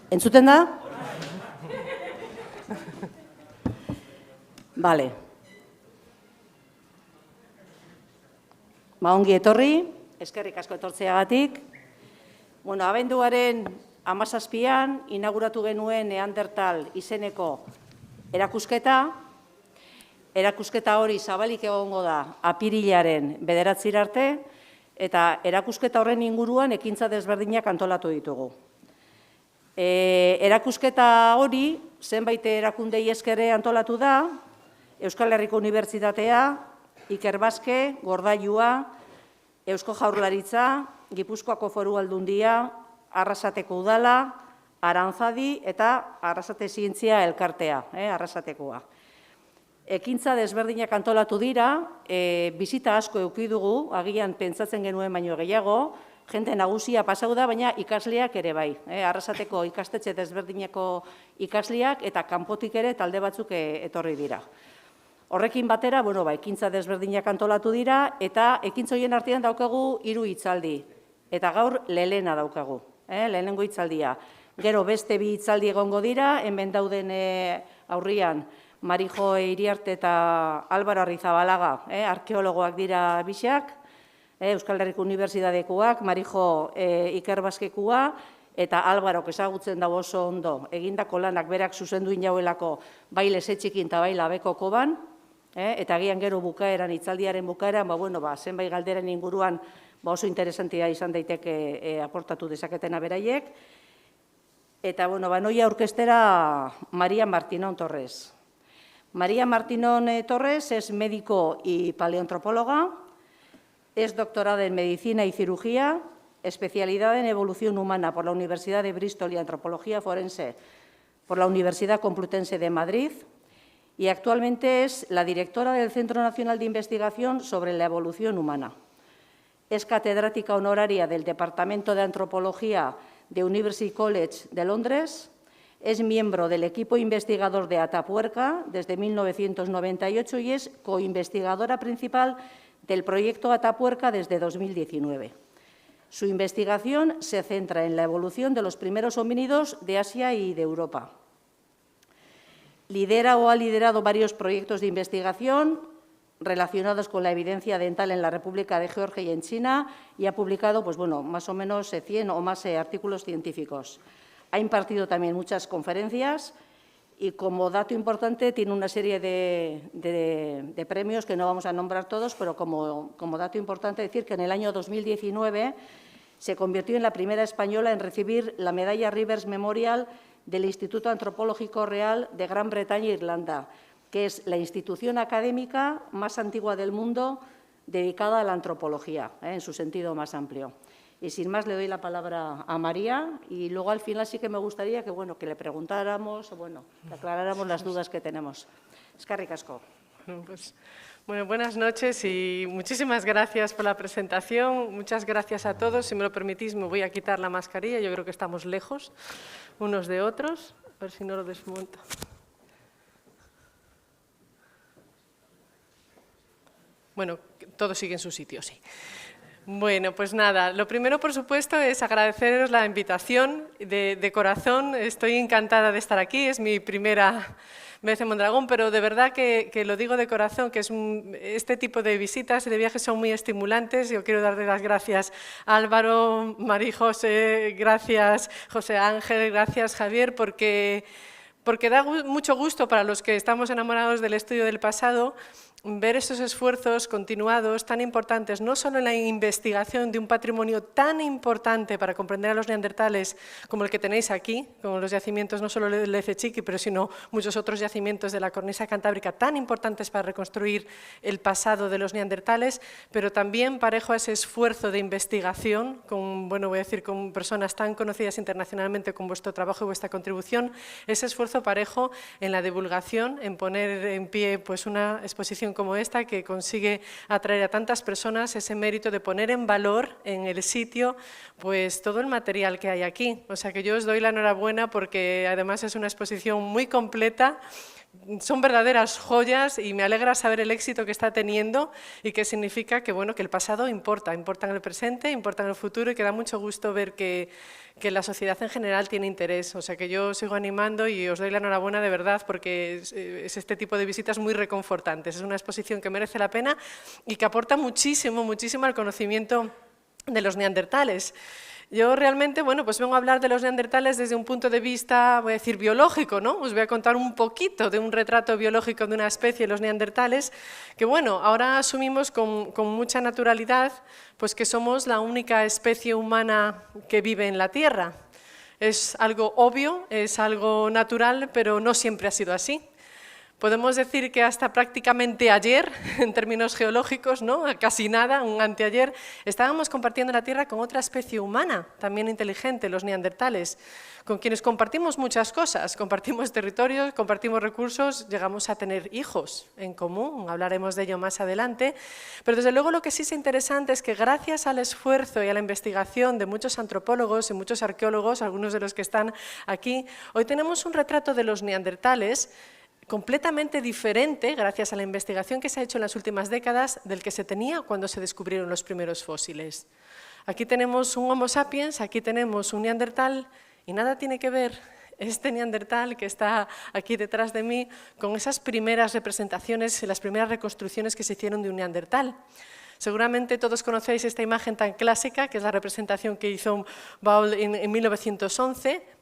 Entzuten da? Bale. Ongi etorri, eskerrik asko etortzeagatik. Bueno, abenduaren 17an inauguratu genuen Neandertal izeneko erakusketa. Erakusketa hori zabalik egongo da apirilaren 9 arte, eta erakusketa horren inguruan ekintza desberdinak antolatu ditugu. Erakusketa hori zenbait erakundei eskere antolatu da, Euskal Herriko Unibertsitatea, Ikerbasque, Gordailua, Eusko Jaurlaritza, Gipuzkoako Foru Aldundia, Arrasateko Udala, Aranzadi eta Arrasate Zientzia Elkartea, Arrasatekoa. Ekintza desberdinak antolatu dira, bizita asko eduki dugu, agian pentsatzen genuen baino gehiago, jende nagusia pasau da, baina ikasleak ere bai. Arrasateko ikastetxe desberdineko ikasleak eta kanpotik ere talde batzuk etorri dira. Horrekin batera, ekintza desberdinak antolatu dira, eta ekintza horien artean daukagu 3 hitzaldi. Eta gaur lehena daukagu, lehenengo hitzaldia. Gero beste 2 hitzaldi egongo dira, hemen dauden aurrian Marijo Iriarte eta Álvaro Arrizabalaga, arkeologoak dira bisak, Euskal Herriko Unibertsitatekoak, Marijo Ikerbasquekua, eta Álvaro ezagutzen dago oso ondo, egindako lanak berak zuzenduin jauelako bai Lesetxikin eta bai Labekoko ban, eta agian gero bukaeran, hitzaldiaren bukaeran, zenbait galderen inguruan oso interesantia izan daiteke aportatu dezaketena beraiek. Eta, noia aurkeztera María Martinón Torres. María Martinón Torres es médico y paleoantropóloga, es doctorada en Medicina y Cirugía, especialidad en Evolución Humana por la Universidad de Bristol y Antropología Forense por la Universidad Complutense de Madrid, y actualmente es la directora del Centro Nacional de Investigación sobre la Evolución Humana. Es catedrática honoraria del Departamento de Antropología de University College de Londres, es miembro del equipo investigador de Atapuerca desde 1998 y es coinvestigadora principal del proyecto Atapuerca desde 2019. Su investigación se centra en la evolución de los primeros homínidos de Asia y de Europa. Lidera o ha liderado varios proyectos de investigación relacionados con la evidencia dental en la República de Georgia y en China, y ha publicado más o menos 100 o más artículos científicos. Ha impartido también muchas conferencias y, como dato importante, tiene una serie de premios que no vamos a nombrar todos, pero como dato importante decir que en el año 2019 se convirtió en la primera española en recibir la medalla Rivers Memorial del Instituto Antropológico Real de Gran Bretaña e Irlanda, que es la institución académica más antigua del mundo dedicada a la antropología, en su sentido más amplio. Y sin más le doy la palabra a María, y luego al final sí que me gustaría que le preguntáramos, que aclaráramos las dudas que tenemos. Eskerrik asko. Buenas noches y muchísimas gracias por la presentación. Muchas gracias a todos. Si me lo permitís, me voy a quitar la mascarilla. Yo creo que estamos lejos unos de otros. A ver si no lo desmonto. Bueno, todo sigue en su sitio, sí. Bueno, pues nada, lo primero, por supuesto, es agradeceros la invitación de corazón. Estoy encantada de estar aquí, es mi primera vez en Mondragón, pero de verdad que lo digo de corazón, que este tipo de visitas y de viajes son muy estimulantes. Yo quiero darle las gracias a Álvaro, María José, gracias José Ángel, gracias Javier, porque da mucho gusto para los que estamos enamorados del estudio del pasado ver esos esfuerzos continuados tan importantes, no solo en la investigación de un patrimonio tan importante para comprender a los neandertales como el que tenéis aquí, como los yacimientos no solo de Lezetxiki, pero sino muchos otros yacimientos de la cornisa cantábrica tan importantes para reconstruir el pasado de los neandertales, pero también parejo a ese esfuerzo de investigación con, con personas tan conocidas internacionalmente con vuestro trabajo y vuestra contribución, ese esfuerzo parejo en la divulgación, en poner en pie una exposición como esta que consigue atraer a tantas personas, ese mérito de poner en valor en el sitio todo el material que hay aquí. O sea que yo os doy la enhorabuena porque además es una exposición muy completa, son verdaderas joyas y me alegra saber el éxito que está teniendo y que significa que, que el pasado importa en el presente, importa en el futuro, y que da mucho gusto ver que que la sociedad en general tiene interés. O sea que yo sigo animando y os doy la enhorabuena de verdad porque es este tipo de visitas muy reconfortantes. Es una exposición que merece la pena y que aporta muchísimo, muchísimo al conocimiento de los neandertales. Yo realmente, bueno, pues vengo a hablar de los neandertales desde un punto de vista, voy a decir, biológico, ¿no? Os voy a contar un poquito de un retrato biológico de una especie, los neandertales, que bueno, ahora asumimos con mucha naturalidad pues que somos la única especie humana que vive en la Tierra. Es algo obvio, es algo natural, pero no siempre ha sido así. Podemos decir que hasta prácticamente ayer, en términos geológicos, ¿no? Casi nada, un anteayer, estábamos compartiendo la Tierra con otra especie humana, también inteligente, los neandertales, con quienes compartimos muchas cosas, compartimos territorios, compartimos recursos, llegamos a tener hijos en común, hablaremos de ello más adelante, pero desde luego lo que sí es interesante es que gracias al esfuerzo y a la investigación de muchos antropólogos y muchos arqueólogos, algunos de los que están aquí, hoy tenemos un retrato de los neandertales completamente diferente, gracias a la investigación que se ha hecho en las últimas décadas, del que se tenía cuando se descubrieron los primeros fósiles. Aquí tenemos un Homo sapiens, aquí tenemos un neandertal, y nada tiene que ver este neandertal que está aquí detrás de mí con esas primeras representaciones, las primeras reconstrucciones que se hicieron de un neandertal. Seguramente todos conocéis esta imagen tan clásica, que es la representación que hizo Ball en 1911,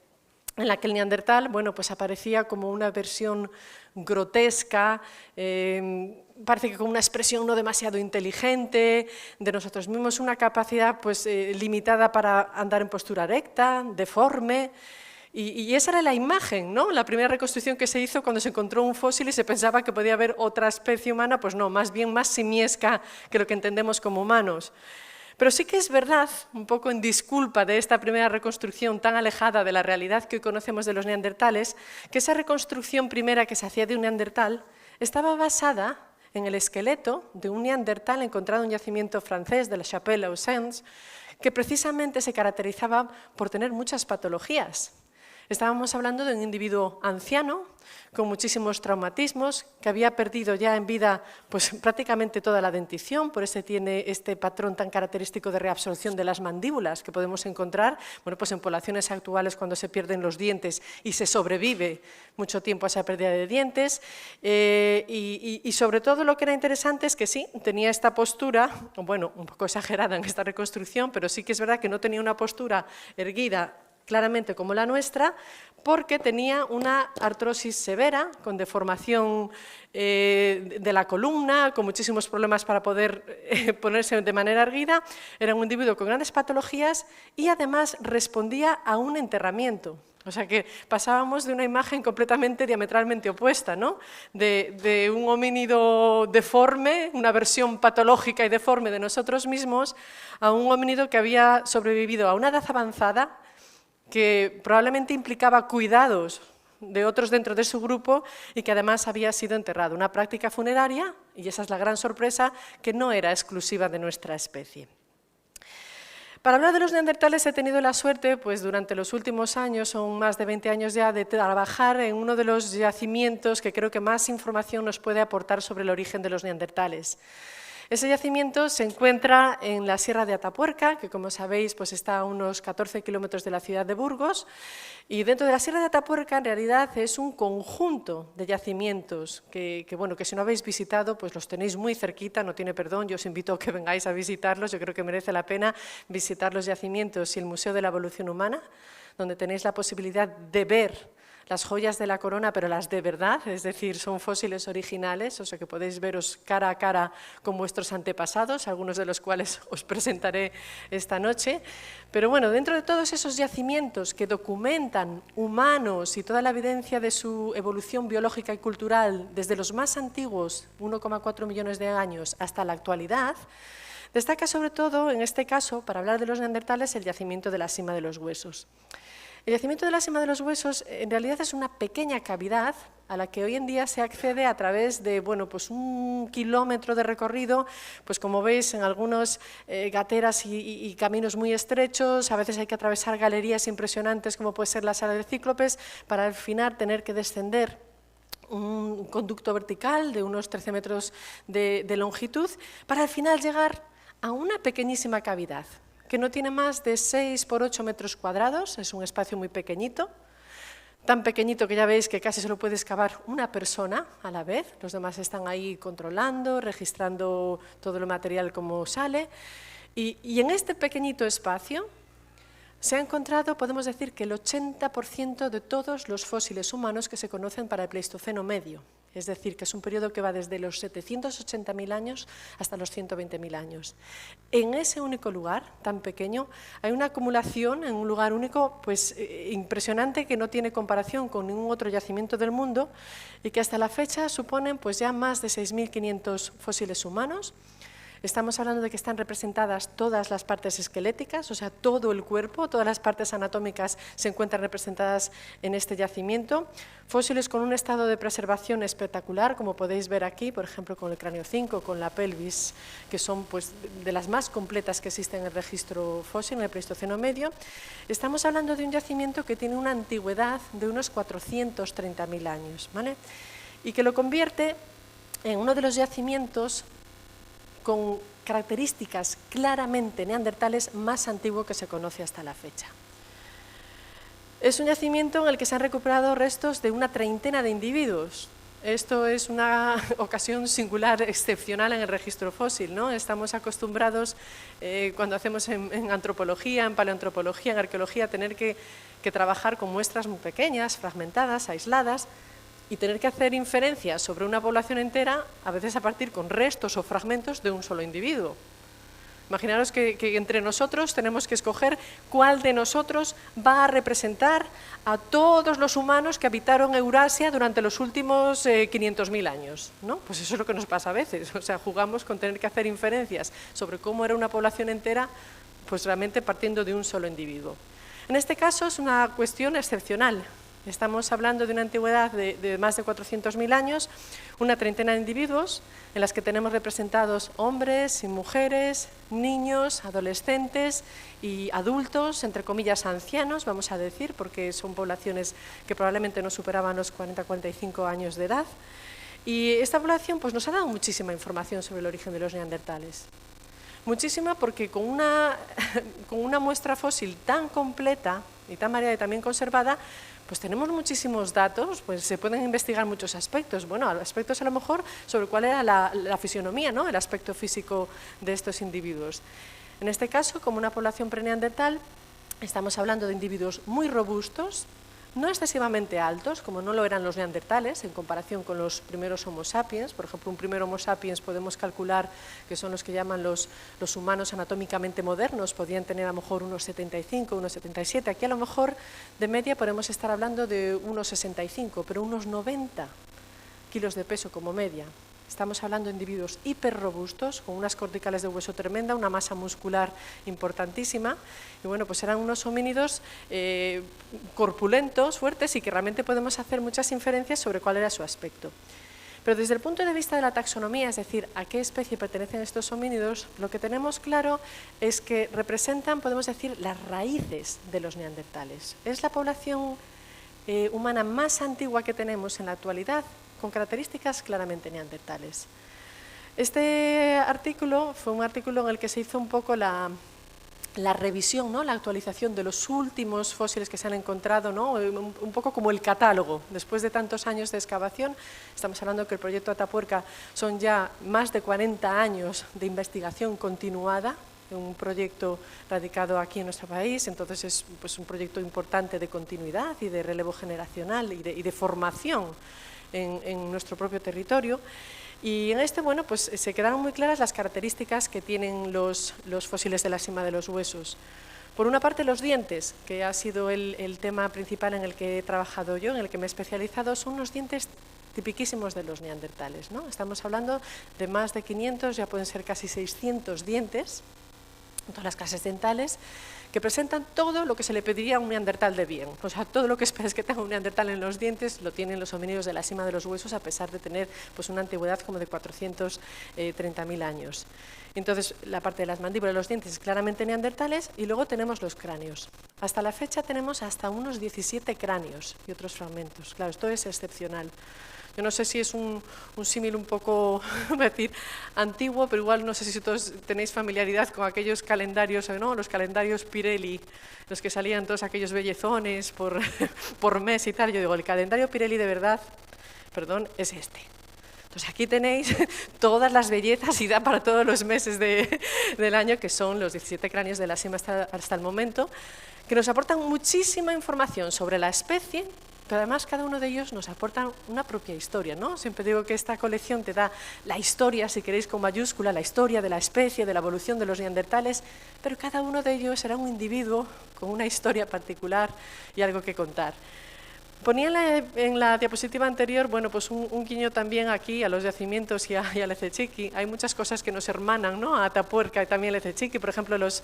en la que el neandertal, bueno, pues aparecía como una versión grotesca, parece que con una expresión no demasiado inteligente de nosotros mismos, una capacidad pues, limitada para andar en postura recta, deforme, y esa era la imagen, ¿no? La primera reconstrucción que se hizo cuando se encontró un fósil y se pensaba que podía haber otra especie humana, pues no, más bien más simiesca que lo que entendemos como humanos. Pero sí que es verdad, un poco en disculpa de esta primera reconstrucción tan alejada de la realidad que hoy conocemos de los neandertales, que esa reconstrucción primera que se hacía de un neandertal estaba basada en el esqueleto de un neandertal encontrado en un yacimiento francés de la Chapelle-aux-Saints, que precisamente se caracterizaba por tener muchas patologías. Estábamos hablando de un individuo anciano, con muchísimos traumatismos, que había perdido ya en vida pues, prácticamente toda la dentición, por eso tiene este patrón tan característico de reabsorción de las mandíbulas que podemos encontrar bueno, pues en poblaciones actuales cuando se pierden los dientes y se sobrevive mucho tiempo a esa pérdida de dientes. Y sobre todo lo que era interesante es que sí, tenía esta postura, bueno, un poco exagerada en esta reconstrucción, pero sí que es verdad que no tenía una postura erguida claramente como la nuestra, porque tenía una artrosis severa, con deformación de la columna, con muchísimos problemas para poder ponerse de manera erguida. Era un individuo con grandes patologías y además respondía a un enterramiento. O sea que pasábamos de una imagen completamente diametralmente opuesta, ¿no? De un homínido deforme, una versión patológica y deforme de nosotros mismos, a un homínido que había sobrevivido a una edad avanzada, que probablemente implicaba cuidados de otros dentro de su grupo y que además había sido enterrado. Una práctica funeraria, y esa es la gran sorpresa, que no era exclusiva de nuestra especie. Para hablar de los neandertales he tenido la suerte, pues durante los últimos años, son más de 20 años ya, de trabajar en uno de los yacimientos que creo que más información nos puede aportar sobre el origen de los neandertales. Ese yacimiento se encuentra en la Sierra de Atapuerca, que como sabéis pues está a unos 14 kilómetros de la ciudad de Burgos, y dentro de la Sierra de Atapuerca en realidad es un conjunto de yacimientos que si no habéis visitado pues los tenéis muy cerquita, no tiene perdón, yo os invito a que vengáis a visitarlos, yo creo que merece la pena visitar los yacimientos y el Museo de la Evolución Humana, donde tenéis la posibilidad de ver las joyas de la corona, pero las de verdad, es decir, son fósiles originales, o sea que podéis veros cara a cara con vuestros antepasados, algunos de los cuales os presentaré esta noche. Pero bueno, dentro de todos esos yacimientos que documentan humanos y toda la evidencia de su evolución biológica y cultural, desde los más antiguos, 1,4 millones de años, hasta la actualidad, destaca sobre todo, en este caso, para hablar de los neandertales, el yacimiento de la Sima de los Huesos. El yacimiento de la Sima de los Huesos en realidad es una pequeña cavidad a la que hoy en día se accede a través de pues un kilómetro de recorrido, pues como veis en algunas gateras y caminos muy estrechos, a veces hay que atravesar galerías impresionantes como puede ser la Sala de Cíclopes, para al final tener que descender un conducto vertical de unos 13 metros de longitud, para al final llegar a una pequeñísima cavidad. que no tiene más de 6 por 8 metros cuadrados, es un espacio muy pequeñito, tan pequeñito que ya veis que casi solo puede excavar una persona a la vez, los demás están ahí controlando, registrando todo el material como sale, y en este pequeñito espacio se ha encontrado, podemos decir, que el 80% de todos los fósiles humanos que se conocen para el Pleistoceno medio. Es decir, que es un periodo que va desde los 780.000 años hasta los 120.000 años. En ese único lugar, tan pequeño, hay una acumulación en un lugar único pues, impresionante que no tiene comparación con ningún otro yacimiento del mundo y que hasta la fecha suponen pues, ya más de 6.500 fósiles humanos. Estamos hablando de que están representadas todas las partes esqueléticas, o sea, todo el cuerpo, todas las partes anatómicas se encuentran representadas en este yacimiento. Fósiles con un estado de preservación espectacular, como podéis ver aquí, por ejemplo, con el cráneo 5, con la pelvis, que son pues, de las más completas que existen en el registro fósil, en el Pleistoceno medio. Estamos hablando de un yacimiento que tiene una antigüedad de unos 430.000 años, ¿vale? Y que lo convierte en uno de los yacimientos con características claramente neandertales más antiguo que se conoce hasta la fecha. Es un yacimiento en el que se han recuperado restos de una treintena de individuos. Esto es una ocasión singular, excepcional en el registro fósil, ¿no? Estamos acostumbrados, cuando hacemos en antropología, en paleoantropología, en arqueología, a tener que trabajar con muestras muy pequeñas, fragmentadas, aisladas, y tener que hacer inferencias sobre una población entera, a veces a partir con restos o fragmentos de un solo individuo. Imaginaros que entre nosotros tenemos que escoger cuál de nosotros va a representar a todos los humanos que habitaron Eurasia durante los últimos 500.000 años, ¿no? Pues eso es lo que nos pasa a veces, o sea, jugamos con tener que hacer inferencias sobre cómo era una población entera, pues realmente partiendo de un solo individuo. En este caso es una cuestión excepcional. Estamos hablando de una antigüedad de más de 400.000 años, una treintena de individuos en las que tenemos representados hombres y mujeres, niños, adolescentes y adultos, entre comillas ancianos, vamos a decir, porque son poblaciones que probablemente no superaban los 40-45 años de edad. Y esta población pues, nos ha dado muchísima información sobre el origen de los neandertales. Muchísima porque con una muestra fósil tan completa y tan variada y también conservada, pues tenemos muchísimos datos, pues se pueden investigar muchos aspectos. Bueno, aspectos a lo mejor sobre cuál era la fisionomía, ¿no? El aspecto físico de estos individuos. En este caso, como una población preneandertal, estamos hablando de individuos muy robustos, no excesivamente altos, como no lo eran los neandertales, en comparación con los primeros Homo sapiens. Por ejemplo, un primer Homo sapiens podemos calcular que son los que llaman los humanos anatómicamente modernos, podían tener a lo mejor unos 75, unos 77. Aquí a lo mejor de media podemos estar hablando de unos 65, pero unos 90 kilos de peso como media. Estamos hablando de individuos hiperrobustos, con unas corticales de hueso tremenda, una masa muscular importantísima, y bueno, pues eran unos homínidos corpulentos, fuertes, y que realmente podemos hacer muchas inferencias sobre cuál era su aspecto. Pero desde el punto de vista de la taxonomía, es decir, a qué especie pertenecen estos homínidos, lo que tenemos claro es que representan, podemos decir, las raíces de los neandertales. Es la población humana más antigua que tenemos en la actualidad, con características claramente neandertales. Este artículo fue un artículo en el que se hizo un poco la revisión, ¿no? La actualización de los últimos fósiles que se han encontrado, ¿no? Un poco como el catálogo. Después de tantos años de excavación, estamos hablando que el proyecto Atapuerca son ya más de 40 años de investigación continuada, un proyecto radicado aquí en nuestro país, entonces es pues, un proyecto importante de continuidad y de relevo generacional y de formación en nuestro propio territorio. Y en este, bueno, pues se quedaron muy claras las características que tienen los fósiles de la cima de los huesos. Por una parte, los dientes, que ha sido el tema principal en el que he trabajado yo, en el que me he especializado, son unos dientes tipiquísimos de los neandertales, ¿no? Estamos hablando de más de 500, ya pueden ser casi 600 dientes, en todas las clases dentales, que presentan todo lo que se le pediría a un neandertal de bien. O sea, todo lo que esperes que tenga un neandertal en los dientes lo tienen los homínidos de la cima de los huesos, a pesar de tener pues, una antigüedad como de 430.000 años. Entonces, la parte de las mandíbulas y los dientes es claramente neandertales, y luego tenemos los cráneos. Hasta la fecha tenemos hasta unos 17 cráneos y otros fragmentos. Claro, esto es excepcional. Yo no sé si es un símil un poco, voy a decir, antiguo, pero igual no sé si todos tenéis familiaridad con aquellos calendarios, ¿no? Los calendarios Pirelli, los que salían todos aquellos bellezones por mes y tal. Yo digo, el calendario Pirelli de verdad, perdón, es este. Entonces aquí tenéis todas las bellezas y da para todos los meses del año, que son los 17 cráneos de la SIM hasta el momento, que nos aportan muchísima información sobre la especie, pero además cada uno de ellos nos aporta una propia historia, ¿no? Siempre digo que esta colección te da la historia, si queréis con mayúscula, la historia de la especie, de la evolución de los neandertales, pero cada uno de ellos será un individuo con una historia particular y algo que contar. Ponía en la diapositiva anterior, bueno, pues un guiño también aquí a los yacimientos y a Lecechiqui. Hay muchas cosas que nos hermanan, ¿no? A Atapuerca y también Lecechiqui. Por ejemplo, los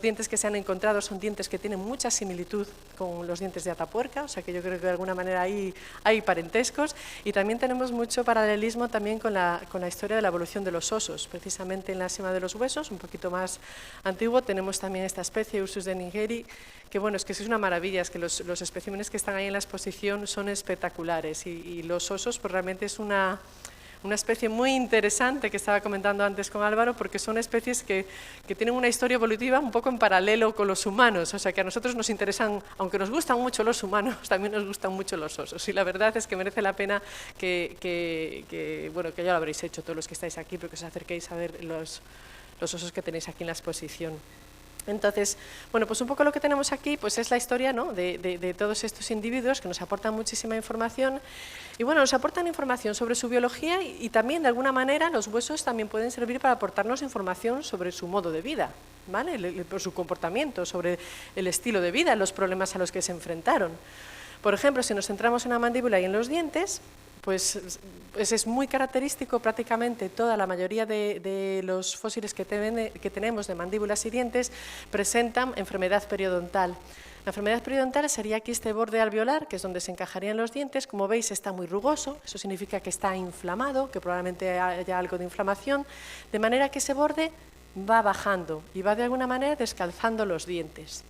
dientes que se han encontrado son dientes que tienen mucha similitud con los dientes de Atapuerca, o sea que yo creo que de alguna manera hay parentescos. Y también tenemos mucho paralelismo también con la historia de la evolución de los osos. Precisamente en la sima de los huesos, un poquito más antiguo, tenemos también esta especie, Ursus de Nigeri, que bueno, es que es una maravilla, es que los especímenes que están ahí en la exposición son espectaculares y los osos pues realmente es una especie muy interesante que estaba comentando antes con Álvaro, porque son especies que tienen una historia evolutiva un poco en paralelo con los humanos, o sea que a nosotros nos interesan, aunque nos gustan mucho los humanos, también nos gustan mucho los osos, y la verdad es que merece la pena que ya lo habréis hecho todos los que estáis aquí, pero que os acerquéis a ver los osos que tenéis aquí en la exposición. Entonces, bueno, pues un poco lo que tenemos aquí pues es la historia, ¿no? de todos estos individuos que nos aportan muchísima información y bueno, nos aportan información sobre su biología y también de alguna manera los huesos también pueden servir para aportarnos información sobre su modo de vida, ¿vale? Su comportamiento, sobre el estilo de vida, los problemas a los que se enfrentaron. Por ejemplo, si nos centramos en la mandíbula y en los dientes, pues es muy característico prácticamente toda la mayoría de los fósiles que tenemos de mandíbulas y dientes presentan enfermedad periodontal. La enfermedad periodontal sería aquí este borde alveolar, que es donde se encajarían los dientes. Como veis, está muy rugoso, eso significa que está inflamado, que probablemente haya algo de inflamación, de manera que ese borde va bajando y va de alguna manera descalzando los dientes.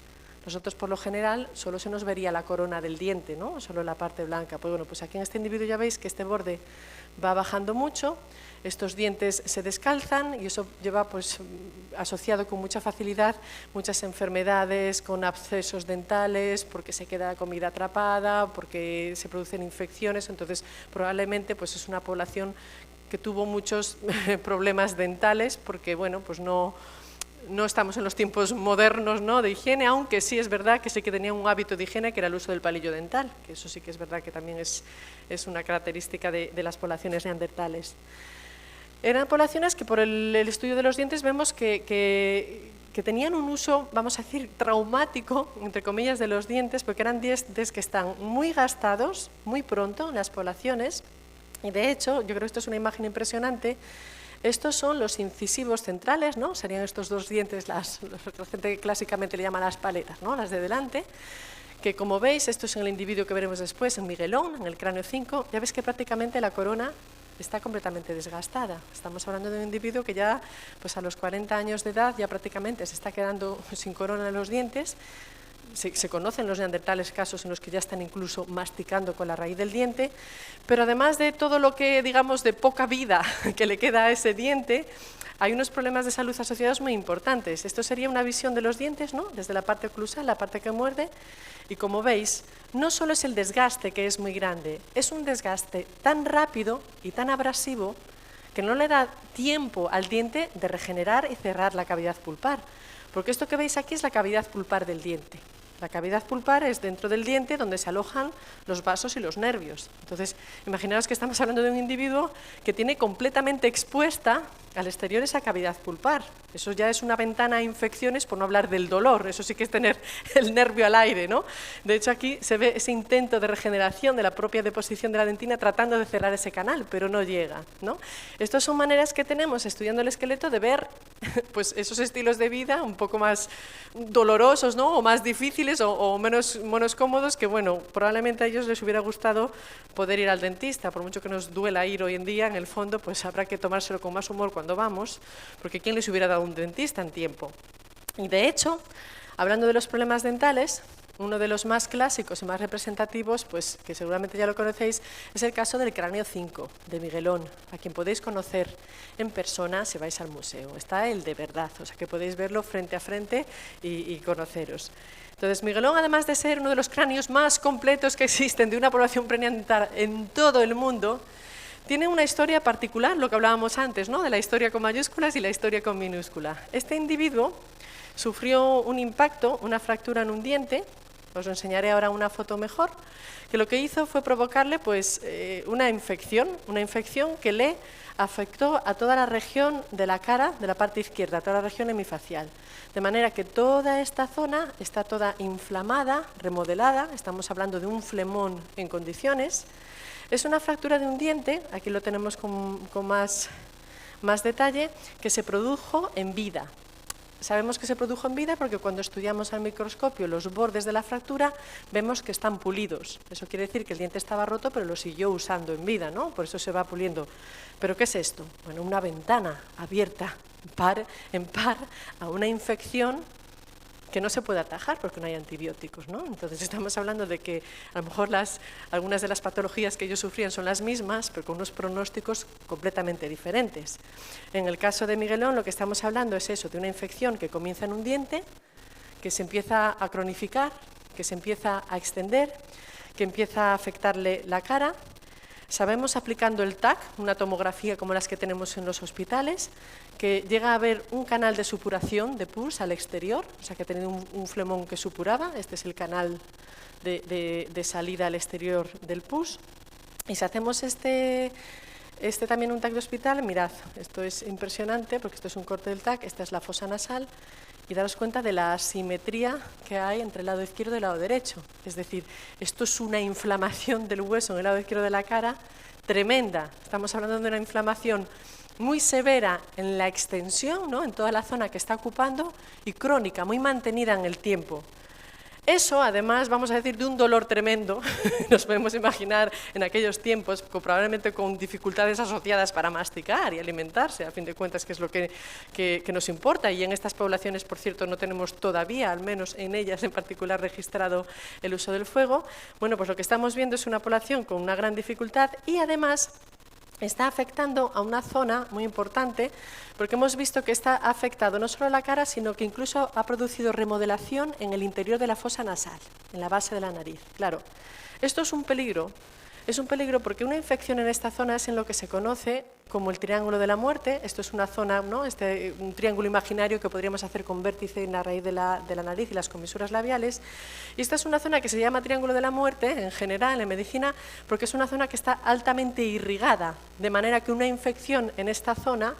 Nosotros, por lo general, solo se nos vería la corona del diente, ¿no? Solo la parte blanca. Pues bueno, pues aquí en este individuo ya veis que este borde va bajando mucho, estos dientes se descalzan y eso lleva pues, asociado con mucha facilidad muchas enfermedades, con abscesos dentales, porque se queda la comida atrapada, porque se producen infecciones, entonces probablemente pues, es una población que tuvo muchos problemas dentales, porque bueno, pues no estamos en los tiempos modernos, ¿no? De higiene, aunque sí es verdad que sí que tenía un hábito de higiene que era el uso del palillo dental, que eso sí que es verdad que también es una característica de las poblaciones neandertales. Eran poblaciones que por el estudio de los dientes vemos que tenían un uso, vamos a decir, traumático, entre comillas, de los dientes, porque eran dientes que están muy gastados muy pronto en las poblaciones, y de hecho, yo creo que esto es una imagen impresionante. Estos son los incisivos centrales, ¿no? Serían estos dos dientes, la gente clásicamente le llama las paletas, ¿no? Las de delante, que como veis, esto es en el individuo que veremos después, en Miguelón, en el cráneo 5, ya ves que prácticamente la corona está completamente desgastada. Estamos hablando de un individuo que ya pues a los 40 años de edad ya prácticamente se está quedando sin corona en los dientes. Se conocen los neandertales casos en los que ya están incluso masticando con la raíz del diente, pero además de todo lo que, digamos, de poca vida que le queda a ese diente, hay unos problemas de salud asociados muy importantes. Esto sería una visión de los dientes, ¿no? Desde la parte oclusal, la parte que muerde, y como veis, no solo es el desgaste que es muy grande, es un desgaste tan rápido y tan abrasivo que no le da tiempo al diente de regenerar y cerrar la cavidad pulpar, porque esto que veis aquí es la cavidad pulpar del diente. La cavidad pulpar es dentro del diente donde se alojan los vasos y los nervios. Entonces, imaginaos que estamos hablando de un individuo que tiene completamente expuesta al exterior esa cavidad pulpar. Eso ya es una ventana a infecciones, por no hablar del dolor. Eso sí que es tener el nervio al aire, ¿no? De hecho, aquí se ve ese intento de regeneración de la propia deposición de la dentina tratando de cerrar ese canal, pero no llega, ¿no? Estas son maneras que tenemos, estudiando el esqueleto, de ver pues, esos estilos de vida un poco más dolorosos, ¿no? O más difíciles o menos cómodos, que bueno, probablemente a ellos les hubiera gustado poder ir al dentista, por mucho que nos duela ir hoy en día, en el fondo pues habrá que tomárselo con más humor cuando vamos, porque ¿quién les hubiera dado un dentista en tiempo? Y de hecho, hablando de los problemas dentales, uno de los más clásicos y más representativos, pues que seguramente ya lo conocéis, es el caso del cráneo 5 de Miguelón, a quien podéis conocer en persona si vais al museo. Está el de verdad, o sea que podéis verlo frente a frente y conoceros. Entonces, Miguelón, además de ser uno de los cráneos más completos que existen de una población preneantal en todo el mundo, tiene una historia particular, lo que hablábamos antes, ¿no?, de la historia con mayúsculas y la historia con minúscula. Este individuo sufrió un impacto, una fractura en un diente, os enseñaré ahora una foto mejor, que lo que hizo fue provocarle pues, una infección que le afectó a toda la región de la cara, de la parte izquierda, toda la región hemifacial. De manera que toda esta zona está toda inflamada, remodelada, estamos hablando de un flemón en condiciones. Es una fractura de un diente, aquí lo tenemos con más detalle, que se produjo en vida. Sabemos que se produjo en vida porque cuando estudiamos al microscopio los bordes de la fractura vemos que están pulidos. Eso quiere decir que el diente estaba roto pero lo siguió usando en vida, ¿no? Por eso se va puliendo. ¿Pero qué es esto? Bueno, una ventana abierta en par a una infección que no se puede atajar porque no hay antibióticos, ¿no? Entonces estamos hablando de que a lo mejor algunas de las patologías que ellos sufrían son las mismas, pero con unos pronósticos completamente diferentes. En el caso de Miguelón lo que estamos hablando es eso, de una infección que comienza en un diente, que se empieza a cronificar, que se empieza a extender, que empieza a afectarle la cara. Sabemos, aplicando el TAC, una tomografía como las que tenemos en los hospitales, que llega a haber un canal de supuración de pus al exterior, o sea que ha tenido un flemón que supuraba, este es el canal de salida al exterior del pus. Y si hacemos también un TAC de hospital, mirad, esto es impresionante porque esto es un corte del TAC, esta es la fosa nasal, y daros cuenta de la asimetría que hay entre el lado izquierdo y el lado derecho. Es decir, esto es una inflamación del hueso en el lado izquierdo de la cara tremenda. Estamos hablando de una inflamación muy severa en la extensión, ¿no?, en toda la zona que está ocupando, y crónica, muy mantenida en el tiempo. Eso, además, vamos a decir, de un dolor tremendo, nos podemos imaginar en aquellos tiempos, probablemente con dificultades asociadas para masticar y alimentarse, a fin de cuentas, que es lo que nos importa, y en estas poblaciones, por cierto, no tenemos todavía, al menos en ellas en particular, registrado el uso del fuego. Bueno, pues lo que estamos viendo es una población con una gran dificultad y, además, está afectando a una zona muy importante, porque hemos visto que está afectado no solo la cara, sino que incluso ha producido remodelación en el interior de la fosa nasal, en la base de la nariz. Claro, esto es un peligro porque una infección en esta zona es en lo que se conoce como el triángulo de la muerte. Esto es una zona, ¿no?, un triángulo imaginario que podríamos hacer con vértice en la raíz de la nariz y las comisuras labiales. Y esta es una zona que se llama triángulo de la muerte, en general, en medicina, porque es una zona que está altamente irrigada, de manera que una infección en esta zona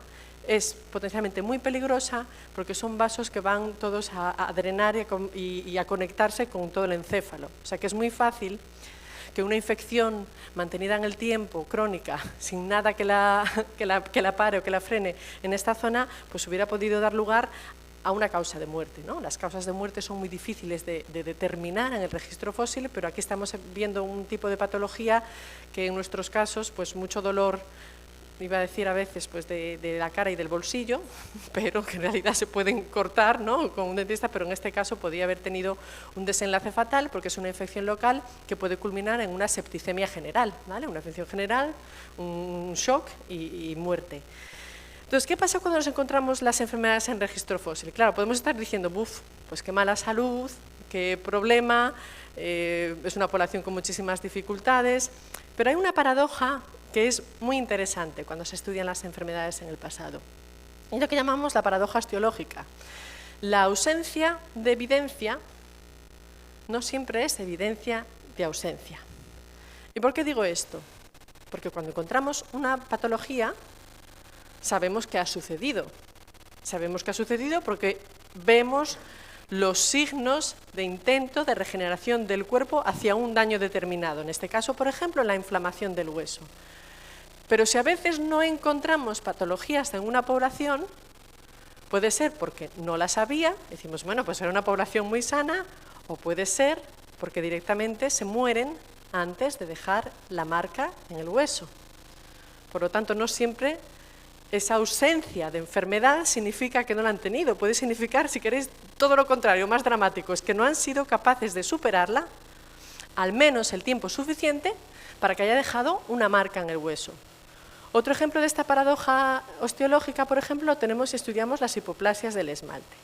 es potencialmente muy peligrosa porque son vasos que van todos a drenar y a conectarse con todo el encéfalo. O sea que es muy fácil que una infección mantenida en el tiempo, crónica, sin nada que la pare o que la frene en esta zona, pues hubiera podido dar lugar a una causa de muerte, ¿no? Las causas de muerte son muy difíciles de determinar en el registro fósil, pero aquí estamos viendo un tipo de patología que en nuestros casos, pues mucho dolor, iba a decir a veces pues de la cara y del bolsillo, pero que en realidad se pueden cortar, ¿no?, con un dentista, pero en este caso podría haber tenido un desenlace fatal porque es una infección local que puede culminar en una septicemia general, ¿vale?, una infección general, un shock y muerte. Entonces, ¿qué pasa cuando nos encontramos las enfermedades en registro fósil? Claro, podemos estar diciendo, buf, pues qué mala salud, qué problema, es una población con muchísimas dificultades, pero hay una paradoja que es muy interesante cuando se estudian las enfermedades en el pasado. Es lo que llamamos la paradoja osteológica. La ausencia de evidencia no siempre es evidencia de ausencia. ¿Y por qué digo esto? Porque cuando encontramos una patología, sabemos que ha sucedido. Sabemos que ha sucedido porque vemos los signos de intento de regeneración del cuerpo hacia un daño determinado. En este caso, por ejemplo, la inflamación del hueso. Pero si a veces no encontramos patologías en una población, puede ser porque no las había, decimos, bueno, pues era una población muy sana, o puede ser porque directamente se mueren antes de dejar la marca en el hueso. Por lo tanto, no siempre esa ausencia de enfermedad significa que no la han tenido. Puede significar, si queréis, todo lo contrario, más dramático, es que no han sido capaces de superarla, al menos el tiempo suficiente para que haya dejado una marca en el hueso. Otro ejemplo de esta paradoja osteológica, por ejemplo, lo tenemos si estudiamos las hipoplasias del esmalte.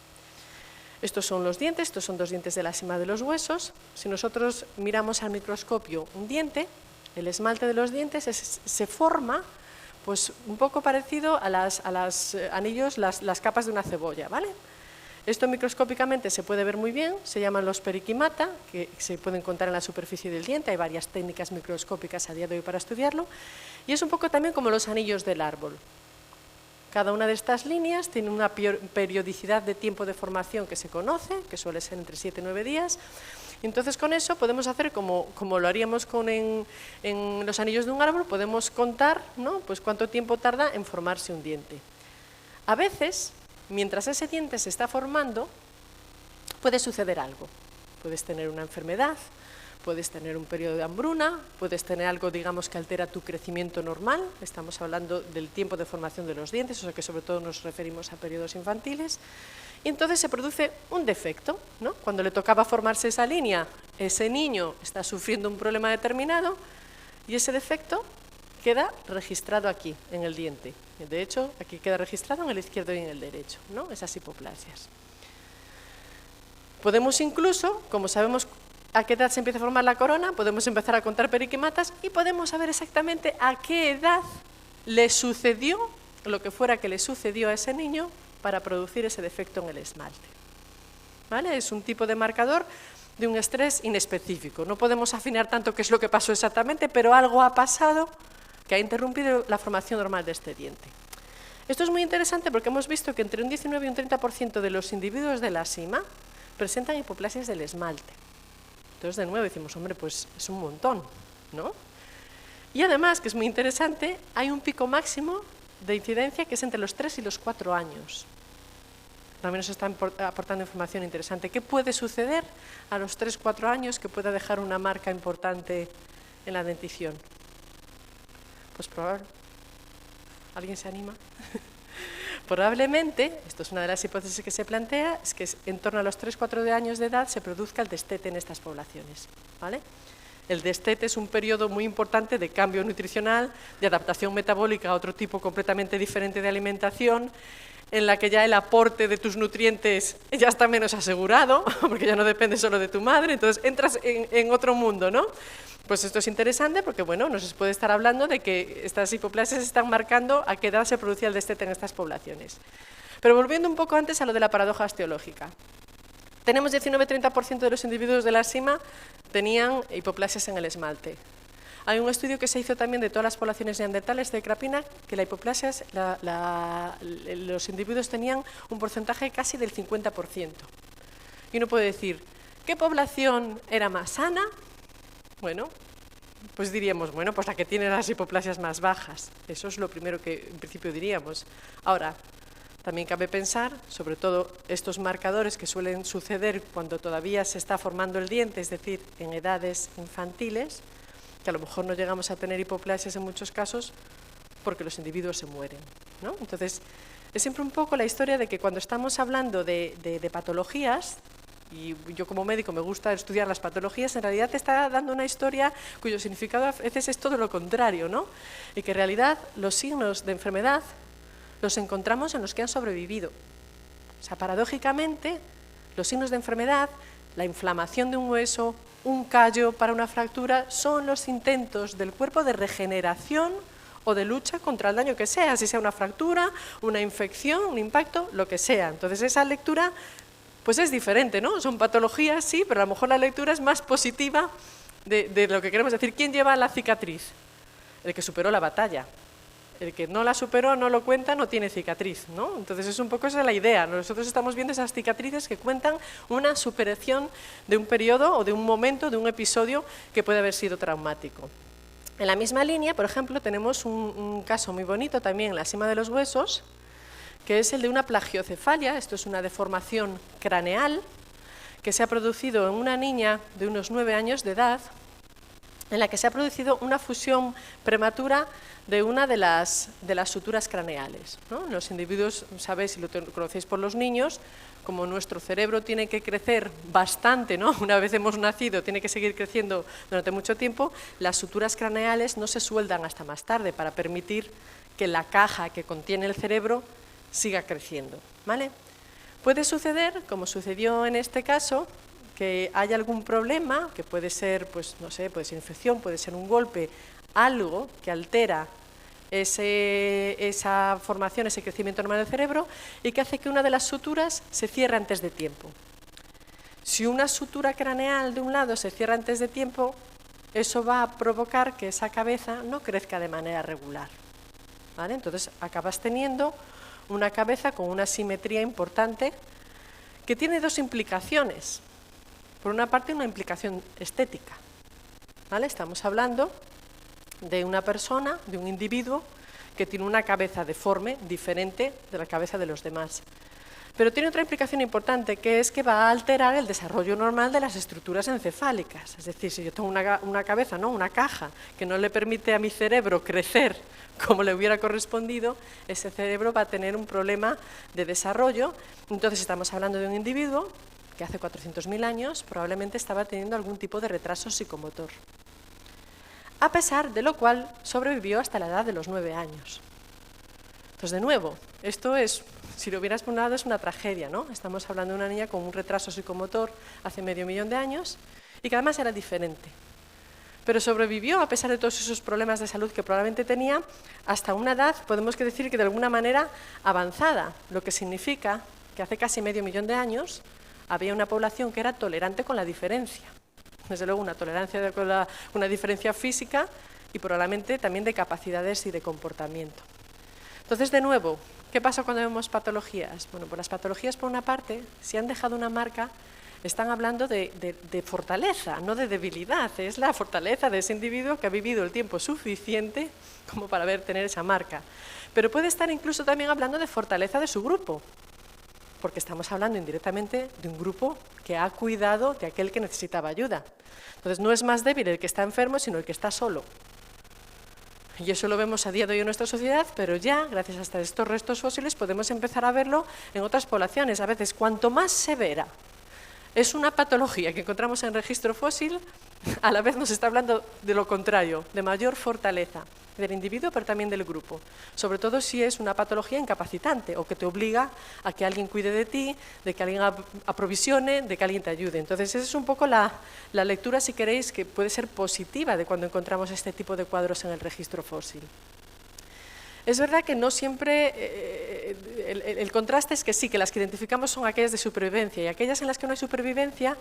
Estos son los dientes, estos son dos dientes de la cima de los huesos. Si nosotros miramos al microscopio un diente, el esmalte de los dientes se forma pues, un poco parecido a las anillos, las capas de una cebolla, ¿vale? Esto microscópicamente se puede ver muy bien, se llaman los periquimata, que se pueden encontrar en la superficie del diente, hay varias técnicas microscópicas a día de hoy para estudiarlo, y es un poco también como los anillos del árbol. Cada una de estas líneas tiene una periodicidad de tiempo de formación que se conoce, que suele ser entre 7 y 9 días, y entonces con eso podemos hacer como lo haríamos en los anillos de un árbol, podemos contar, ¿no? Pues cuánto tiempo tarda en formarse un diente. A veces, mientras ese diente se está formando, puede suceder algo. Puedes tener una enfermedad, puedes tener un periodo de hambruna, puedes tener algo, digamos, que altera tu crecimiento normal. Estamos hablando del tiempo de formación de los dientes, o sea que sobre todo nos referimos a periodos infantiles. Y entonces se produce un defecto, ¿no? Cuando le tocaba formarse esa línea, ese niño está sufriendo un problema determinado y ese defecto queda registrado aquí, en el diente. De hecho, aquí queda registrado en el izquierdo y en el derecho, ¿no? Esas hipoplasias. Podemos incluso, como sabemos a qué edad se empieza a formar la corona, podemos empezar a contar periquimatas y podemos saber exactamente a qué edad le sucedió lo que fuera que le sucedió a ese niño para producir ese defecto en el esmalte. ¿Vale? Es un tipo de marcador de un estrés inespecífico. No podemos afinar tanto qué es lo que pasó exactamente, pero algo ha pasado que ha interrumpido la formación normal de este diente. Esto es muy interesante porque hemos visto que entre un 19 y un 30% de los individuos de la sima presentan hipoplasias del esmalte. Entonces, de nuevo, decimos, hombre, pues es un montón, ¿no? Y además, que es muy interesante, hay un pico máximo de incidencia que es entre los 3 y los 4 años. También nos está aportando información interesante. ¿Qué puede suceder a los 3-4 años que pueda dejar una marca importante en la dentición? Pues probablemente. ¿Alguien se anima? Probablemente, esto es una de las hipótesis que se plantea, es que en torno a los 3-4 años de edad se produzca el destete en estas poblaciones, ¿vale? El destete es un periodo muy importante de cambio nutricional, de adaptación metabólica a otro tipo completamente diferente de alimentación, en la que ya el aporte de tus nutrientes ya está menos asegurado, porque ya no depende solo de tu madre, entonces entras en otro mundo, ¿no? Pues esto es interesante porque, bueno, nos puede estar hablando de que estas hipoplasias están marcando a qué edad se producía el destete en estas poblaciones. Pero volviendo un poco antes a lo de la paradoja osteológica. Tenemos 19-30% de los individuos de la sima tenían hipoplasias en el esmalte. Hay un estudio que se hizo también de todas las poblaciones neandertales de Krapina, que la hipoplasias, los individuos tenían un porcentaje casi del 50%. Y uno puede decir, ¿qué población era más sana? Bueno, pues diríamos, bueno, pues la que tiene las hipoplasias más bajas. Eso es lo primero que en principio diríamos. Ahora, también cabe pensar, sobre todo estos marcadores que suelen suceder cuando todavía se está formando el diente, es decir, en edades infantiles, que a lo mejor no llegamos a tener hipoplasias en muchos casos porque los individuos se mueren, ¿no? Entonces, es siempre un poco la historia de que cuando estamos hablando de patologías, y yo como médico me gusta estudiar las patologías, en realidad te está dando una historia cuyo significado a veces es todo lo contrario, ¿no? Y que en realidad los signos de enfermedad los encontramos en los que han sobrevivido. O sea, paradójicamente, los signos de enfermedad, la inflamación de un hueso, un callo para una fractura, son los intentos del cuerpo de regeneración o de lucha contra el daño que sea, si sea una fractura, una infección, un impacto, lo que sea. Entonces esa lectura pues es diferente, ¿no? Son patologías, sí, pero a lo mejor la lectura es más positiva de lo que queremos decir. ¿Quién lleva la cicatriz? El que superó la batalla. El que no la superó, no lo cuenta, no tiene cicatriz, ¿no? Entonces es un poco esa la idea. Nosotros estamos viendo esas cicatrices que cuentan una superación de un periodo o de un momento, de un episodio que puede haber sido traumático. En la misma línea, por ejemplo, tenemos un caso muy bonito también en la cima de los huesos, que es el de una plagiocefalia. Esto es una deformación craneal que se ha producido en una niña de unos 9 años de edad en la que se ha producido una fusión prematura de una de las suturas craneales, ¿no? Los individuos, sabéis, si lo conocéis por los niños, como nuestro cerebro tiene que crecer bastante, ¿no? Una vez hemos nacido, tiene que seguir creciendo durante mucho tiempo, las suturas craneales no se sueldan hasta más tarde para permitir que la caja que contiene el cerebro siga creciendo, ¿vale? Puede suceder, como sucedió en este caso, que haya algún problema, que puede ser, pues, no sé, puede ser infección, puede ser un golpe, algo que altera esa formación, ese crecimiento normal del cerebro y que hace que una de las suturas se cierre antes de tiempo. Si una sutura craneal de un lado se cierra antes de tiempo, eso va a provocar que esa cabeza no crezca de manera regular, ¿vale? Entonces acabas teniendo una cabeza con una simetría importante que tiene dos implicaciones. Por una parte, una implicación estética, ¿vale? Estamos hablando de una persona, de un individuo que tiene una cabeza deforme, diferente de la cabeza de los demás. Pero tiene otra implicación importante, que es que va a alterar el desarrollo normal de las estructuras encefálicas. Es decir, si yo tengo una cabeza, ¿no? Una caja, que no le permite a mi cerebro crecer como le hubiera correspondido, ese cerebro va a tener un problema de desarrollo. Entonces estamos hablando de un individuo que hace 400.000 años probablemente estaba teniendo algún tipo de retraso psicomotor, a pesar de lo cual sobrevivió hasta la edad de los 9 años. Entonces, de nuevo, esto es, si lo hubieras ponderado, es una tragedia, ¿no? Estamos hablando de una niña con un retraso psicomotor hace medio millón de años y que además era diferente. Pero sobrevivió a pesar de todos esos problemas de salud que probablemente tenía hasta una edad, podemos decir que de alguna manera avanzada, lo que significa que hace casi medio millón de años había una población que era tolerante con la diferencia. Desde luego una tolerancia con una diferencia física y probablemente también de capacidades y de comportamiento. Entonces, de nuevo, ¿qué pasa cuando vemos patologías? Bueno, pues las patologías, por una parte, si han dejado una marca, están hablando de fortaleza, no de debilidad. Es la fortaleza de ese individuo que ha vivido el tiempo suficiente como para tener esa marca. Pero puede estar incluso también hablando de fortaleza de su grupo, porque estamos hablando indirectamente de un grupo que ha cuidado de aquel que necesitaba ayuda. Entonces, no es más débil el que está enfermo, sino el que está solo. Y eso lo vemos a día de hoy en nuestra sociedad, pero ya, gracias a estos restos fósiles, podemos empezar a verlo en otras poblaciones. A veces, cuanto más severa es una patología que encontramos en registro fósil, a la vez nos está hablando de lo contrario, de mayor fortaleza del individuo, pero también del grupo. Sobre todo si es una patología incapacitante o que te obliga a que alguien cuide de ti, de que alguien aprovisione, de que alguien te ayude. Entonces, esa es un poco la lectura, si queréis, que puede ser positiva de cuando encontramos este tipo de cuadros en el registro fósil. Es verdad que no siempre, el contraste es que sí, que las que identificamos son aquellas de supervivencia y aquellas en las que no hay supervivencia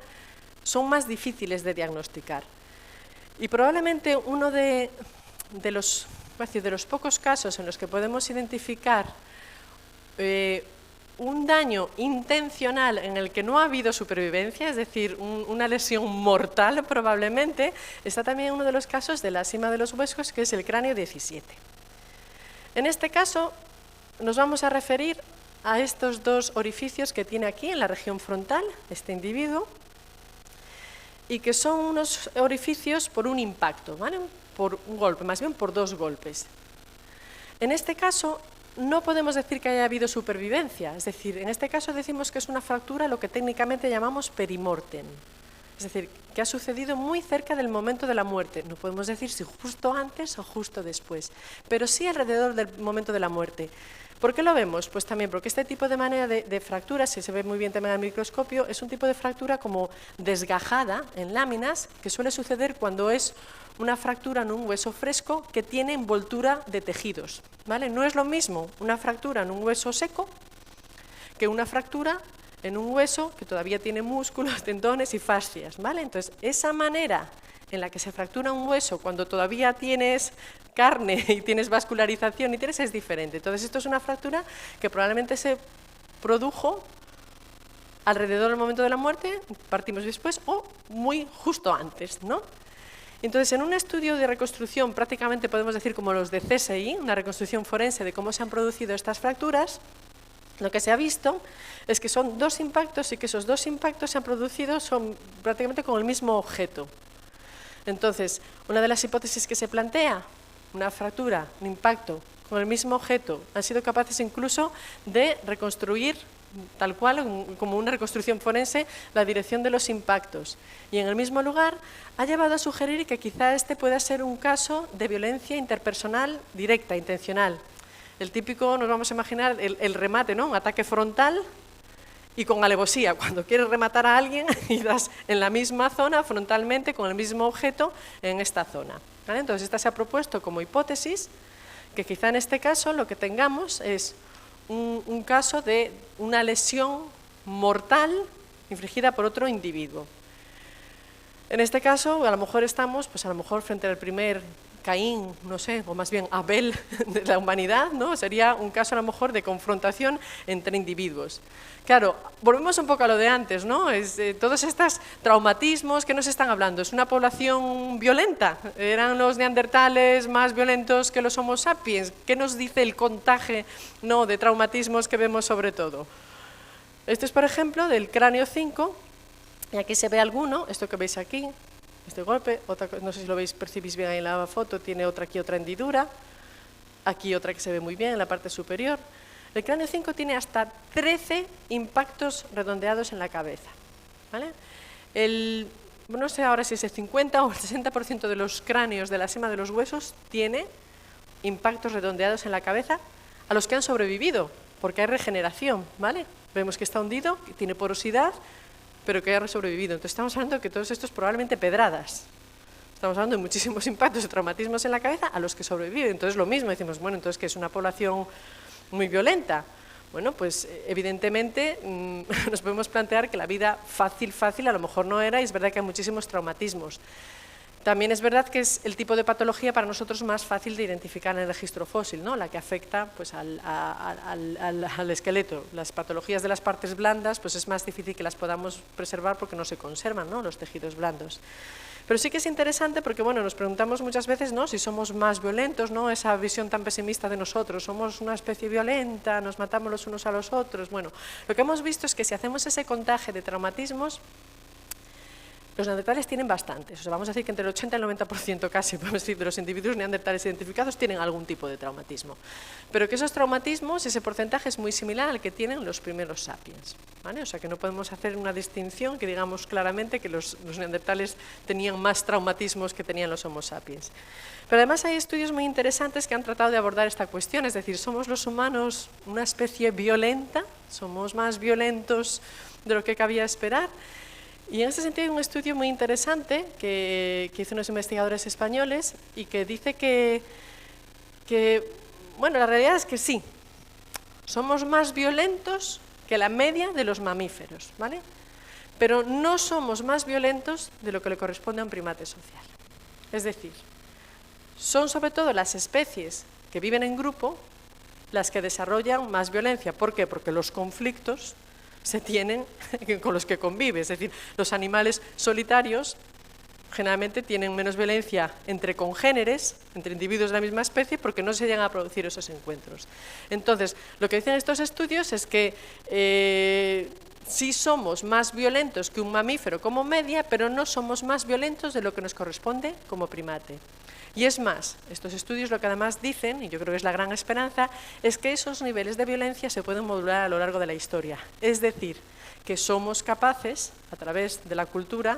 son más difíciles de diagnosticar. Y probablemente uno de los pocos casos en los que podemos identificar un daño intencional en el que no ha habido supervivencia, es decir, una lesión mortal probablemente, está también uno de los casos de la sima de los huesos, que es el cráneo 17. En este caso nos vamos a referir a estos dos orificios que tiene aquí en la región frontal, este individuo, y que son unos orificios por un impacto, ¿vale? Por un golpe, más bien por dos golpes. En este caso no podemos decir que haya habido supervivencia, es decir, en este caso decimos que es una fractura, lo que técnicamente llamamos perimortem, es decir, que ha sucedido muy cerca del momento de la muerte. No podemos decir si justo antes o justo después, pero sí alrededor del momento de la muerte. ¿Por qué lo vemos? Pues también porque este tipo de manera de fractura, si se ve muy bien también al microscopio, es un tipo de fractura como desgajada en láminas, que suele suceder cuando es una fractura en un hueso fresco que tiene envoltura de tejidos, ¿vale? No es lo mismo una fractura en un hueso seco que una fractura en un hueso que todavía tiene músculos, tendones y fascias, ¿vale? Entonces, esa manera en la que se fractura un hueso cuando todavía tienes carne y tienes vascularización y tienes es diferente. Entonces, esto es una fractura que probablemente se produjo alrededor del momento de la muerte, partimos después, o muy justo antes, ¿no? Entonces, en un estudio de reconstrucción, prácticamente podemos decir como los de CSI, una reconstrucción forense de cómo se han producido estas fracturas, lo que se ha visto es que son dos impactos y que esos dos impactos se han producido prácticamente con el mismo objeto. Entonces, una de las hipótesis que se plantea, una fractura, un impacto con el mismo objeto, han sido capaces incluso de reconstruir, tal cual, como una reconstrucción forense, la dirección de los impactos. Y en el mismo lugar ha llevado a sugerir que quizá este pueda ser un caso de violencia interpersonal directa, intencional. El típico, nos vamos a imaginar, el remate, ¿no? Un ataque frontal y con alevosía. Cuando quieres rematar a alguien y das en la misma zona, frontalmente, con el mismo objeto, en esta zona. ¿Vale? Entonces, esta se ha propuesto como hipótesis que quizá en este caso lo que tengamos es un caso de una lesión mortal infligida por otro individuo. En este caso, a lo mejor estamos, pues a lo mejor frente al primer Caín, no sé, o más bien Abel de la humanidad, ¿no? Sería un caso a lo mejor de confrontación entre individuos. Claro, volvemos un poco a lo de antes, ¿no? Todos estos traumatismos que nos están hablando, ¿es una población violenta? ¿Eran los neandertales más violentos que los homo sapiens? ¿Qué nos dice el contaje, ¿no?, de traumatismos que vemos sobre todo? Este es, por ejemplo, del cráneo 5, y aquí se ve alguno, esto que veis aquí, este golpe, no sé si lo veis, percibís bien ahí en la foto, tiene aquí otra hendidura, aquí otra que se ve muy bien en la parte superior. El cráneo 5 tiene hasta 13 impactos redondeados en la cabeza. ¿Vale? No sé ahora si es el 50 o el 60% de los cráneos de la sema de los huesos tiene impactos redondeados en la cabeza a los que han sobrevivido, porque hay regeneración. ¿Vale? Vemos que está hundido, que tiene porosidad, pero que ha sobrevivido. Entonces estamos hablando de que todos estos probablemente pedradas. Estamos hablando de muchísimos impactos y traumatismos en la cabeza a los que sobreviven. Entonces lo mismo, decimos, bueno, entonces que es una población muy violenta. Bueno, pues evidentemente nos podemos plantear que la vida fácil a lo mejor no era, y es verdad que hay muchísimos traumatismos. También es verdad que es el tipo de patología para nosotros más fácil de identificar en el registro fósil, ¿no? La que afecta, pues, al esqueleto. Las patologías de las partes blandas, pues es más difícil que las podamos preservar porque no se conservan, ¿no?, los tejidos blandos. Pero sí que es interesante porque, bueno, nos preguntamos muchas veces, ¿no?, si somos más violentos, ¿no?, esa visión tan pesimista de nosotros, somos una especie violenta, nos matamos los unos a los otros. Bueno, lo que hemos visto es que si hacemos ese contaje de traumatismos, los neandertales tienen bastantes, o sea, vamos a decir que entre el 80 y el 90% casi, podemos decir, de los individuos neandertales identificados tienen algún tipo de traumatismo. Pero que esos traumatismos, ese porcentaje es muy similar al que tienen los primeros sapiens, ¿vale? O sea, que no podemos hacer una distinción que digamos claramente que los neandertales tenían más traumatismos que tenían los homo sapiens. Pero además hay estudios muy interesantes que han tratado de abordar esta cuestión, es decir, ¿somos los humanos una especie violenta? ¿Somos más violentos de lo que cabía esperar? Y en este sentido hay un estudio muy interesante que hizo unos investigadores españoles y que dice que, bueno, la realidad es que sí, somos más violentos que la media de los mamíferos, ¿vale? Pero no somos más violentos de lo que le corresponde a un primate social. Es decir, son sobre todo las especies que viven en grupo las que desarrollan más violencia. ¿Por qué? Porque los conflictos se tienen con los que convive, es decir, los animales solitarios generalmente tienen menos violencia entre congéneres, entre individuos de la misma especie, porque no se llegan a producir esos encuentros. Entonces, lo que dicen estos estudios es que sí somos más violentos que un mamífero como media, pero no somos más violentos de lo que nos corresponde como primate. Y es más, estos estudios lo que además dicen, y yo creo que es la gran esperanza, es que esos niveles de violencia se pueden modular a lo largo de la historia. Es decir, que somos capaces, a través de la cultura,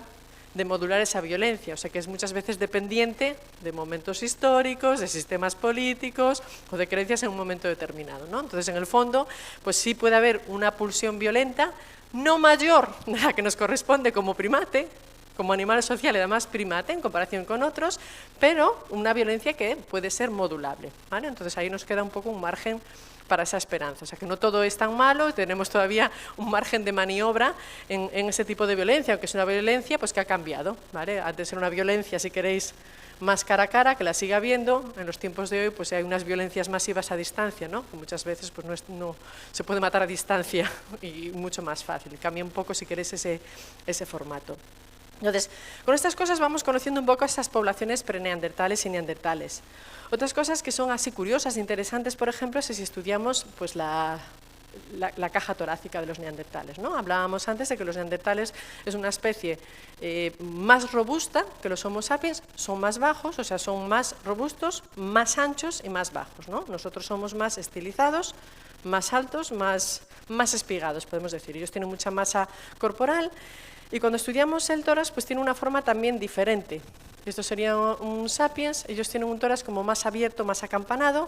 de modular esa violencia, o sea que es muchas veces dependiente de momentos históricos, de sistemas políticos o de creencias en un momento determinado, ¿no? Entonces, en el fondo, pues sí puede haber una pulsión violenta, no mayor de la que nos corresponde como primate, como animal social y además primate en comparación con otros, pero una violencia que puede ser modulable, ¿vale? Entonces ahí nos queda un poco un margen para esa esperanza, o sea que no todo es tan malo, tenemos todavía un margen de maniobra en ese tipo de violencia, aunque es una violencia pues que ha cambiado, ¿vale? Antes era una violencia, si queréis, más cara a cara, que la sigue habiendo. En los tiempos de hoy pues hay unas violencias masivas a distancia, ¿no? Que muchas veces pues no se puede matar a distancia y mucho más fácil, cambia un poco, si queréis, ese formato. Entonces, con estas cosas vamos conociendo un poco a estas poblaciones preneandertales y neandertales. Otras cosas que son así curiosas, interesantes, por ejemplo, es si estudiamos pues, la caja torácica de los neandertales, ¿no? Hablábamos antes de que los neandertales es una especie más robusta que los Homo sapiens, son más bajos, o sea, son más robustos, más anchos y más bajos, ¿no? Nosotros somos más estilizados, más altos, más espigados, podemos decir. Ellos tienen mucha masa corporal y cuando estudiamos el tórax, pues tiene una forma también diferente. Esto sería un sapiens, ellos tienen un tórax como más abierto, más acampanado,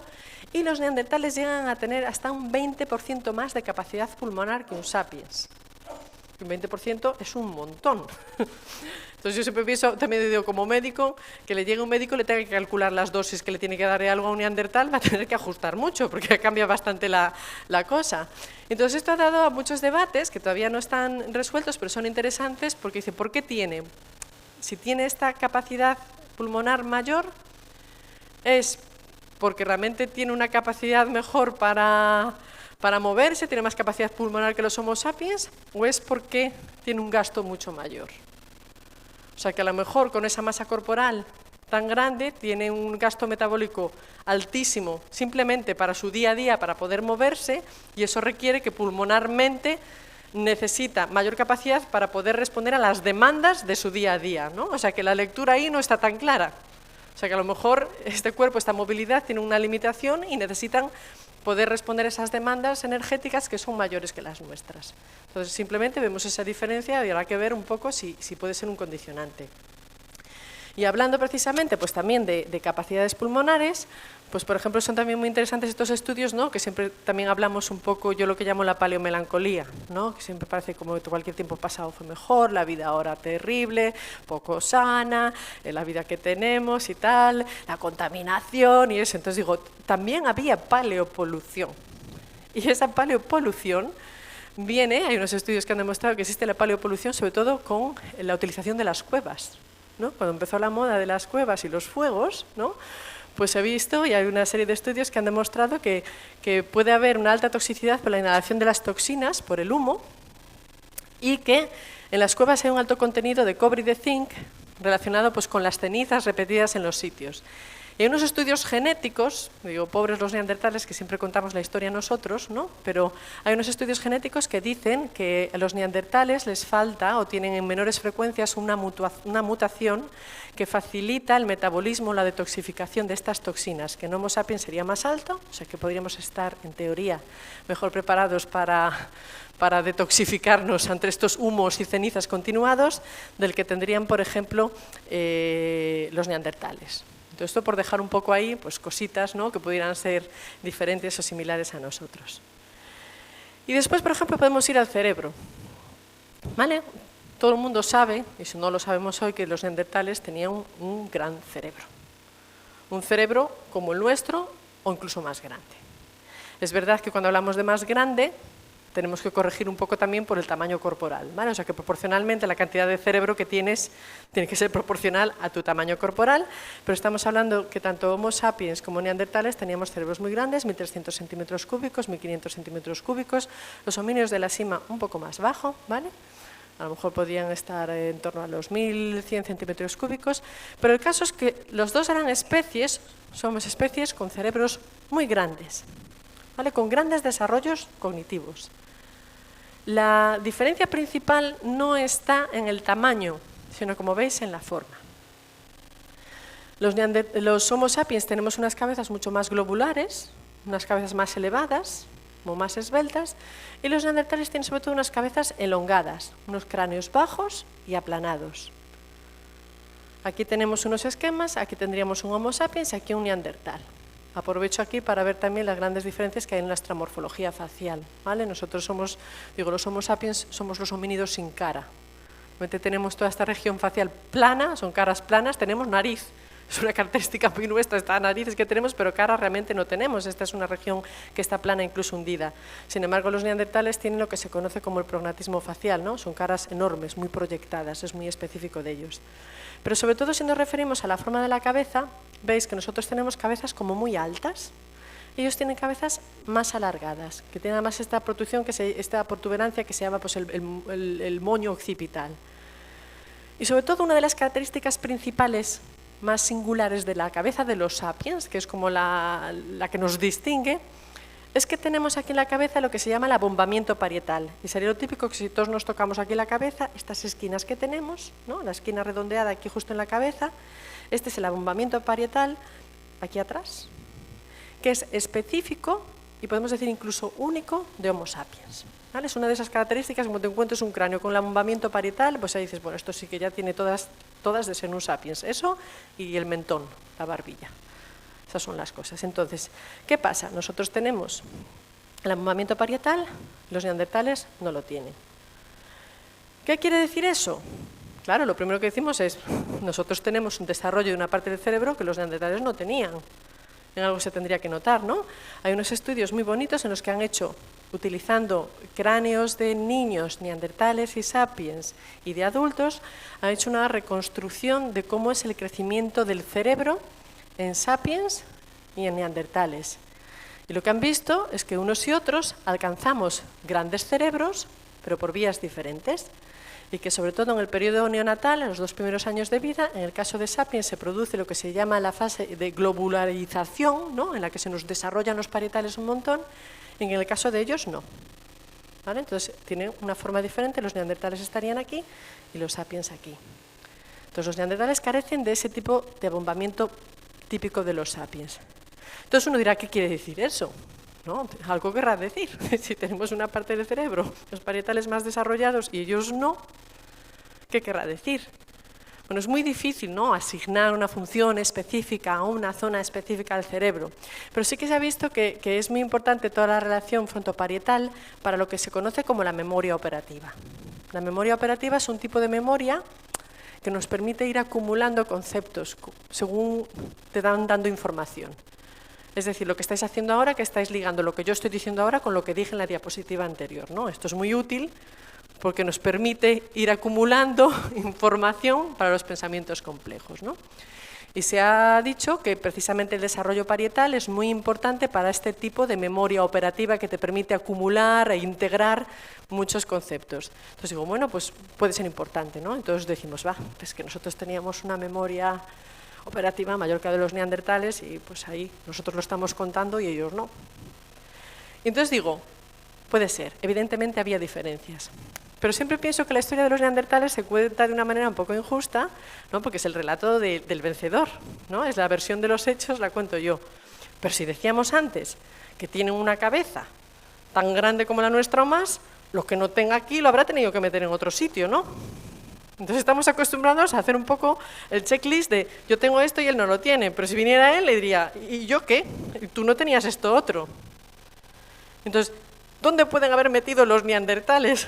y los neandertales llegan a tener hasta un 20% más de capacidad pulmonar que un sapiens. Un 20% es un montón. Entonces yo siempre pienso, también digo como médico, que le llegue un médico y le tenga que calcular las dosis que le tiene que dar de algo a un neandertal, va a tener que ajustar mucho, porque cambia bastante la cosa. Entonces esto ha dado a muchos debates que todavía no están resueltos, pero son interesantes, porque dice, ¿por qué tiene? Si tiene esta capacidad pulmonar mayor, es porque realmente tiene una capacidad mejor para moverse, tiene más capacidad pulmonar que los Homo sapiens, o es porque tiene un gasto mucho mayor. O sea que a lo mejor con esa masa corporal tan grande tiene un gasto metabólico altísimo simplemente para su día a día, para poder moverse, y eso requiere que pulmonarmente necesita mayor capacidad para poder responder a las demandas de su día a día, ¿no? O sea que la lectura ahí no está tan clara. O sea que a lo mejor este cuerpo, esta movilidad tiene una limitación y necesitan poder responder a esas demandas energéticas que son mayores que las nuestras. Entonces simplemente vemos esa diferencia y habrá que ver un poco si puede ser un condicionante. Y hablando precisamente pues también de capacidades pulmonares, pues por ejemplo son también muy interesantes estos estudios, ¿no? Que siempre también hablamos un poco, yo lo que llamo la paleomelancolía, ¿no? Que siempre parece como que cualquier tiempo pasado fue mejor, la vida ahora terrible, poco sana, la vida que tenemos y tal, la contaminación y eso. Entonces digo, también había paleopolución. Y esa paleopolución viene, hay unos estudios que han demostrado que existe la paleopolución sobre todo con la utilización de las cuevas, ¿no? Cuando empezó la moda de las cuevas y los fuegos, ¿no? Pues he visto, y hay una serie de estudios que han demostrado que puede haber una alta toxicidad por la inhalación de las toxinas, por el humo, y que en las cuevas hay un alto contenido de cobre y de zinc relacionado pues, con las cenizas repetidas en los sitios. Y hay unos estudios genéticos, digo, pobres los neandertales que siempre contamos la historia nosotros, ¿no? Pero hay unos estudios genéticos que dicen que a los neandertales les falta o tienen en menores frecuencias una mutación que facilita el metabolismo, la detoxificación de estas toxinas, que en Homo sapiens sería más alto, o sea que podríamos estar, en teoría, mejor preparados para detoxificarnos ante estos humos y cenizas continuados del que tendrían, por ejemplo, los neandertales. Entonces, esto por dejar un poco ahí, pues cositas, ¿no? Que pudieran ser diferentes o similares a nosotros. Y después, por ejemplo, podemos ir al cerebro, ¿vale? Todo el mundo sabe, y si no lo sabemos hoy, que los neandertales tenían un gran cerebro. Un cerebro como el nuestro o incluso más grande. Es verdad que cuando hablamos de más grande, tenemos que corregir un poco también por el tamaño corporal, ¿vale? O sea que proporcionalmente la cantidad de cerebro que tienes tiene que ser proporcional a tu tamaño corporal, pero estamos hablando que tanto Homo sapiens como neandertales teníamos cerebros muy grandes, 1.300 centímetros cúbicos, 1.500 centímetros cúbicos, los homínidos de la cima un poco más bajo, ¿vale? A lo mejor podían estar en torno a los 1.100 centímetros cúbicos, pero el caso es que los dos eran especies, somos especies con cerebros muy grandes, ¿vale? Con grandes desarrollos cognitivos. La diferencia principal no está en el tamaño, sino, como veis, en la forma. Los Homo sapiens tenemos unas cabezas mucho más globulares, unas cabezas más elevadas, como más esbeltas, y los neandertales tienen sobre todo unas cabezas elongadas, unos cráneos bajos y aplanados. Aquí tenemos unos esquemas, aquí tendríamos un Homo sapiens y aquí un neandertal. Aprovecho aquí para ver también las grandes diferencias que hay en nuestra morfología facial, ¿vale? Nosotros somos, los Homo sapiens somos los homínidos sin cara. Realmente tenemos toda esta región facial plana, son caras planas, tenemos nariz. Es una característica muy nuestra, esta nariz que tenemos, pero cara realmente no tenemos. Esta es una región que está plana, incluso hundida. Sin embargo, los neandertales tienen lo que se conoce como el prognatismo facial, ¿no? Son caras enormes, muy proyectadas, es muy específico de ellos. Pero sobre todo si nos referimos a la forma de la cabeza, veis que nosotros tenemos cabezas como muy altas. Ellos tienen cabezas más alargadas, que tienen además esta protrusión, esta protuberancia que se llama pues, el moño occipital. Y sobre todo una de las características principales más singulares de la cabeza de los sapiens, que es como la que nos distingue, es que tenemos aquí en la cabeza lo que se llama el abombamiento parietal. Y sería lo típico que si todos nos tocamos aquí la cabeza, estas esquinas que tenemos, ¿no? La esquina redondeada aquí justo en la cabeza, este es el abombamiento parietal aquí atrás, que es específico y podemos decir incluso único de Homo sapiens. ¿Vale? Es una de esas características, como te encuentres un cráneo con el abombamiento parietal, pues ahí dices, bueno, esto sí que ya tiene todas de ser un sapiens. Eso y el mentón, la barbilla. Esas son las cosas. Entonces, ¿qué pasa? Nosotros tenemos el abombamiento parietal, los neandertales no lo tienen. ¿Qué quiere decir eso? Claro, lo primero que decimos es, nosotros tenemos un desarrollo de una parte del cerebro que los neandertales no tenían. En algo se tendría que notar, ¿no? Hay unos estudios muy bonitos en los que han hecho, utilizando cráneos de niños, neandertales y sapiens, y de adultos, han hecho una reconstrucción de cómo es el crecimiento del cerebro en sapiens y en neandertales. Y lo que han visto es que unos y otros alcanzamos grandes cerebros, pero por vías diferentes, y que sobre todo en el periodo neonatal, en los 2 primeros años de vida, en el caso de sapiens se produce lo que se llama la fase de globularización, ¿no? En la que se nos desarrollan los parietales un montón, y en el caso de ellos no. ¿Vale? Entonces tienen una forma diferente, los neandertales estarían aquí y los sapiens aquí. Entonces los neandertales carecen de ese tipo de abombamiento típico de los sapiens. Entonces uno dirá, ¿qué quiere decir eso? ¿No? Algo querrá decir. Si tenemos una parte del cerebro, los parietales más desarrollados y ellos no, ¿qué querrá decir? Bueno, es muy difícil, ¿no?, asignar una función específica a una zona específica del cerebro, pero sí que se ha visto que es muy importante toda la relación frontoparietal para lo que se conoce como la memoria operativa. La memoria operativa es un tipo de memoria que nos permite ir acumulando conceptos según te dan dando información. Es decir, lo que estáis haciendo ahora, que estáis ligando lo que yo estoy diciendo ahora con lo que dije en la diapositiva anterior, ¿no? Esto es muy útil porque nos permite ir acumulando información para los pensamientos complejos, ¿no? Y se ha dicho que precisamente el desarrollo parietal es muy importante para este tipo de memoria operativa que te permite acumular e integrar muchos conceptos. Entonces digo, bueno, pues puede ser importante, ¿no? Entonces decimos, va, es que nosotros teníamos una memoria operativa mayor que la de los neandertales y pues ahí nosotros lo estamos contando y ellos no. Y entonces digo, puede ser, evidentemente había diferencias. Pero siempre pienso que la historia de los neandertales se cuenta de una manera un poco injusta, ¿no? Porque es el relato del vencedor, ¿no? Es la versión de los hechos, la cuento yo. Pero si decíamos antes que tienen una cabeza tan grande como la nuestra o más, lo que no tenga aquí lo habrá tenido que meter en otro sitio, ¿no? Entonces estamos acostumbrados a hacer un poco el checklist de yo tengo esto y él no lo tiene, pero si viniera él le diría, ¿y yo qué? Tú no tenías esto otro. Entonces, ¿dónde pueden haber metido los neandertales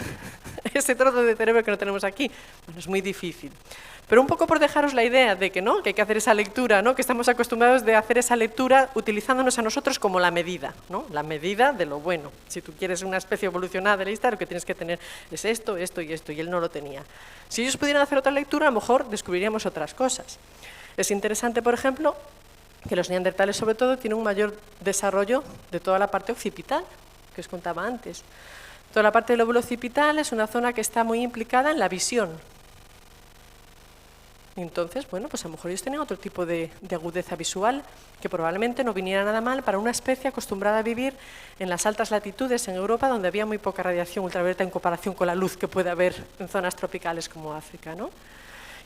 ese trozo de cerebro que no tenemos aquí? Bueno, es muy difícil. Pero un poco por dejaros la idea de que no, que hay que hacer esa lectura, ¿no? Que estamos acostumbrados de hacer esa lectura utilizándonos a nosotros como la medida, ¿no? La medida de lo bueno. Si tú quieres una especie evolucionada de la lista, lo que tienes que tener es esto, esto y esto, y él no lo tenía. Si ellos pudieran hacer otra lectura, a lo mejor descubriríamos otras cosas. Es interesante, por ejemplo, que los neandertales sobre todo tienen un mayor desarrollo de toda la parte occipital, que os contaba antes. Toda la parte del lóbulo occipital es una zona que está muy implicada en la visión. Entonces, bueno, pues a lo mejor ellos tenían otro tipo de agudeza visual que probablemente no viniera nada mal para una especie acostumbrada a vivir en las altas latitudes en Europa, donde había muy poca radiación ultravioleta en comparación con la luz que puede haber en zonas tropicales como África, ¿no?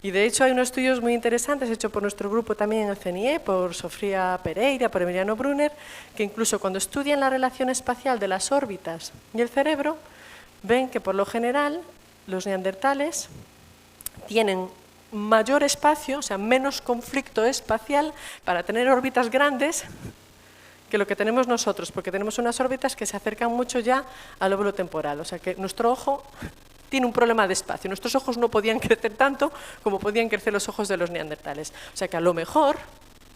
Y de hecho hay unos estudios muy interesantes hechos por nuestro grupo también en el CNIE, por Sofía Pereira, por Emiliano Brunner, que incluso cuando estudian la relación espacial de las órbitas y el cerebro, ven que por lo general los neandertales tienen mayor espacio, o sea, menos conflicto espacial para tener órbitas grandes que lo que tenemos nosotros, porque tenemos unas órbitas que se acercan mucho ya al lóbulo temporal, o sea que nuestro ojo tiene un problema de espacio. Nuestros ojos no podían crecer tanto como podían crecer los ojos de los neandertales. O sea que a lo mejor,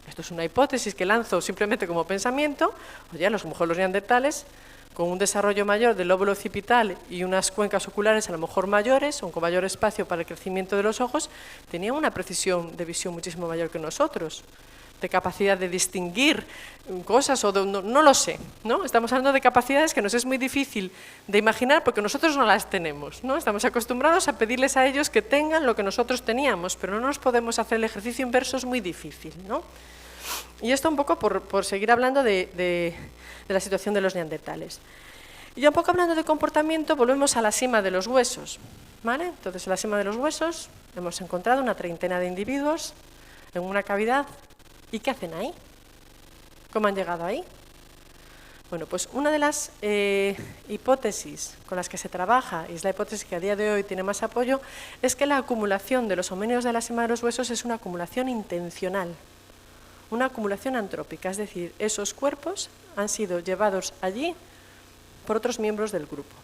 esto es una hipótesis que lanzo simplemente como pensamiento, oye, a lo mejor los neandertales, con un desarrollo mayor del lóbulo occipital y unas cuencas oculares a lo mejor mayores, o con mayor espacio para el crecimiento de los ojos, tenían una precisión de visión muchísimo mayor que nosotros, de capacidad de distinguir cosas, o no lo sé, ¿no? Estamos hablando de capacidades que nos es muy difícil de imaginar porque nosotros no las tenemos, ¿no? Estamos acostumbrados a pedirles a ellos que tengan lo que nosotros teníamos, pero no nos podemos hacer el ejercicio inverso, es muy difícil, ¿no? Y esto un poco por seguir hablando de la situación de los neandertales. Y ya un poco hablando de comportamiento, volvemos a la sima de los huesos, ¿vale? Entonces, en la sima de los huesos hemos encontrado una treintena de individuos en una cavidad. ¿Y qué hacen ahí? ¿Cómo han llegado ahí? Bueno, pues una de las hipótesis con las que se trabaja, y es la hipótesis que a día de hoy tiene más apoyo, es que la acumulación de los homínidos de la sima de los huesos es una acumulación intencional, una acumulación antrópica, es decir, esos cuerpos han sido llevados allí por otros miembros del grupo.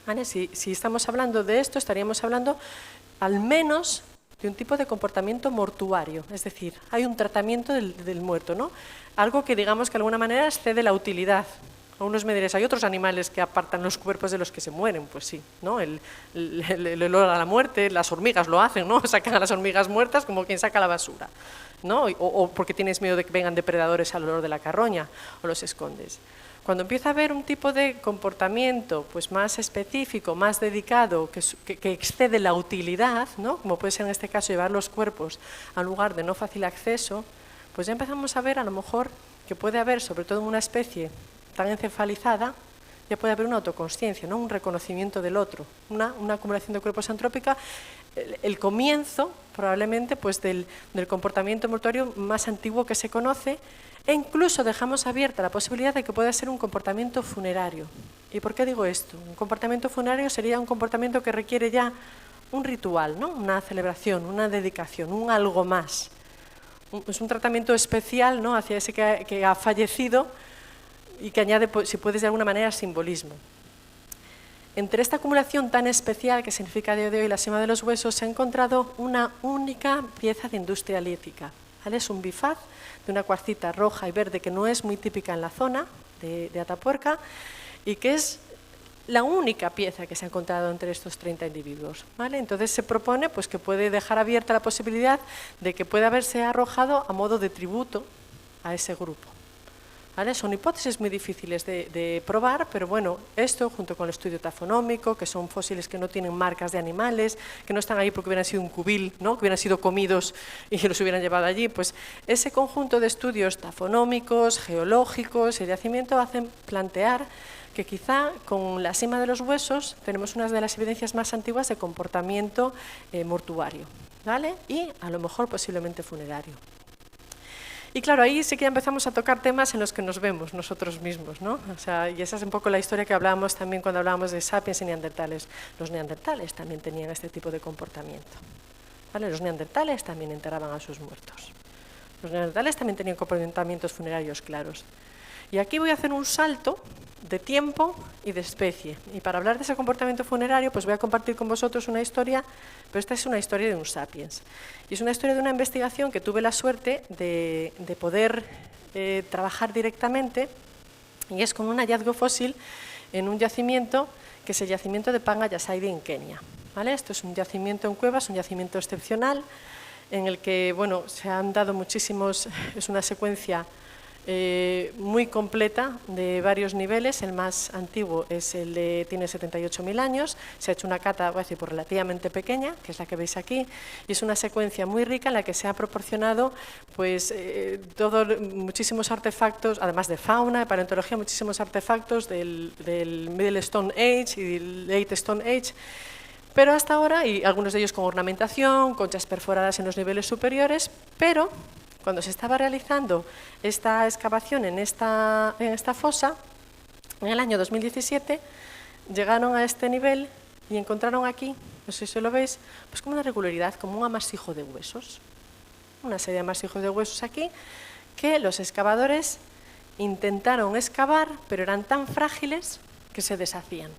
¿Vale? Si estamos hablando de esto, estaríamos hablando al menos de un tipo de comportamiento mortuario, es decir, hay un tratamiento del muerto, ¿no? Algo que digamos que de alguna manera excede la utilidad. A unos me diréis, ¿hay otros animales que apartan los cuerpos de los que se mueren? Pues sí, ¿no? El olor a la muerte, las hormigas lo hacen, ¿no? Sacan a las hormigas muertas como quien saca la basura, ¿no? O porque tienes miedo de que vengan depredadores al olor de la carroña, o los escondes. Cuando empieza a haber un tipo de comportamiento pues más específico, más dedicado, que excede la utilidad, ¿no? Como puede ser en este caso llevar los cuerpos a un lugar de no fácil acceso, pues ya empezamos a ver a lo mejor que puede haber, sobre todo en una especie tan encefalizada, ya puede haber una autoconsciencia, ¿no? Un reconocimiento del otro, una acumulación de cuerpos antrópica, el comienzo probablemente pues, del comportamiento mortuario más antiguo que se conoce. E incluso dejamos abierta la posibilidad de que pueda ser un comportamiento funerario. ¿Y por qué digo esto? Un comportamiento funerario sería un comportamiento que requiere ya un ritual, ¿no? Una celebración, una dedicación, un algo más. Es un tratamiento especial, ¿no? Hacia ese que ha fallecido y que añade, si puedes, de alguna manera, simbolismo. Entre esta acumulación tan especial que significa a día de hoy la sima de los huesos, se ha encontrado una única pieza de industria lítica. ¿Vale? Es un bifaz de una cuarcita roja y verde que no es muy típica en la zona de Atapuerca y que es la única pieza que se ha encontrado entre estos 30 individuos. ¿Vale? Entonces se propone pues, que puede dejar abierta la posibilidad de que pueda haberse arrojado a modo de tributo a ese grupo. ¿Vale? Son hipótesis muy difíciles de probar, pero bueno, esto junto con el estudio tafonómico, que son fósiles que no tienen marcas de animales, que no están ahí porque hubieran sido un cubil, ¿no? Que hubieran sido comidos y los hubieran llevado allí, pues ese conjunto de estudios tafonómicos, geológicos y de yacimiento hacen plantear que quizá con la sima de los huesos tenemos una de las evidencias más antiguas de comportamiento mortuario, ¿vale? Y a lo mejor posiblemente funerario. Y claro, ahí sí que ya empezamos a tocar temas en los que nos vemos nosotros mismos, ¿no? O sea, y esa es un poco la historia que hablábamos también cuando hablábamos de sapiens y neandertales. Los neandertales también tenían este tipo de comportamiento, ¿vale? Los neandertales también enterraban a sus muertos. Los neandertales también tenían comportamientos funerarios claros. Y aquí voy a hacer un salto de tiempo y de especie. Y para hablar de ese comportamiento funerario, pues voy a compartir con vosotros una historia, pero esta es una historia de un sapiens. Y es una historia de una investigación que tuve la suerte de poder trabajar directamente, y es con un hallazgo fósil en un yacimiento que es el yacimiento de Panga-Yasaidi en Kenia. ¿Vale? Esto es un yacimiento en cuevas, un yacimiento excepcional, en el que bueno, se han dado muchísimos, es una secuencia muy completa de varios niveles. El más antiguo es el de, tiene 78.000 años, se ha hecho una cata, voy a decir, pues relativamente pequeña, que es la que veis aquí, y es una secuencia muy rica en la que se ha proporcionado pues, muchísimos artefactos, además de fauna, de paleontología, muchísimos artefactos del Middle Stone Age y del Late Stone Age, pero hasta ahora, y algunos de ellos con ornamentación, conchas perforadas en los niveles superiores, pero cuando se estaba realizando esta excavación en esta fosa, en el año 2017, llegaron a este nivel y encontraron aquí, no sé si lo veis, pues como una regularidad, como un amasijo de huesos. Una serie de amasijos de huesos aquí que los excavadores intentaron excavar, pero eran tan frágiles que se deshacían.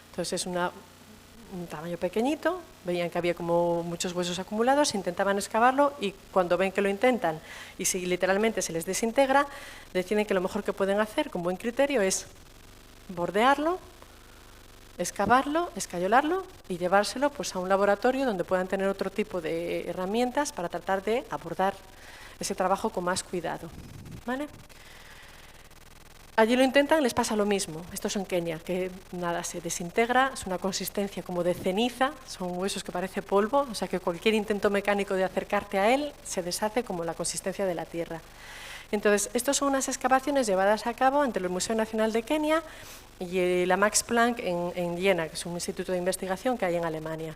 Entonces es un tamaño pequeñito, veían que había como muchos huesos acumulados, intentaban excavarlo y cuando ven que lo intentan y si literalmente se les desintegra, deciden que lo mejor que pueden hacer con buen criterio es bordearlo, excavarlo, escayolarlo y llevárselo pues, a un laboratorio donde puedan tener otro tipo de herramientas para tratar de abordar ese trabajo con más cuidado. ¿Vale? Allí lo intentan, les pasa lo mismo. Esto es en Kenia, que nada, se desintegra, es una consistencia como de ceniza, son huesos que parece polvo, o sea que cualquier intento mecánico de acercarte a él se deshace como la consistencia de la tierra. Entonces, estas son unas excavaciones llevadas a cabo entre el Museo Nacional de Kenia y la Max Planck en Jena, que es un instituto de investigación que hay en Alemania.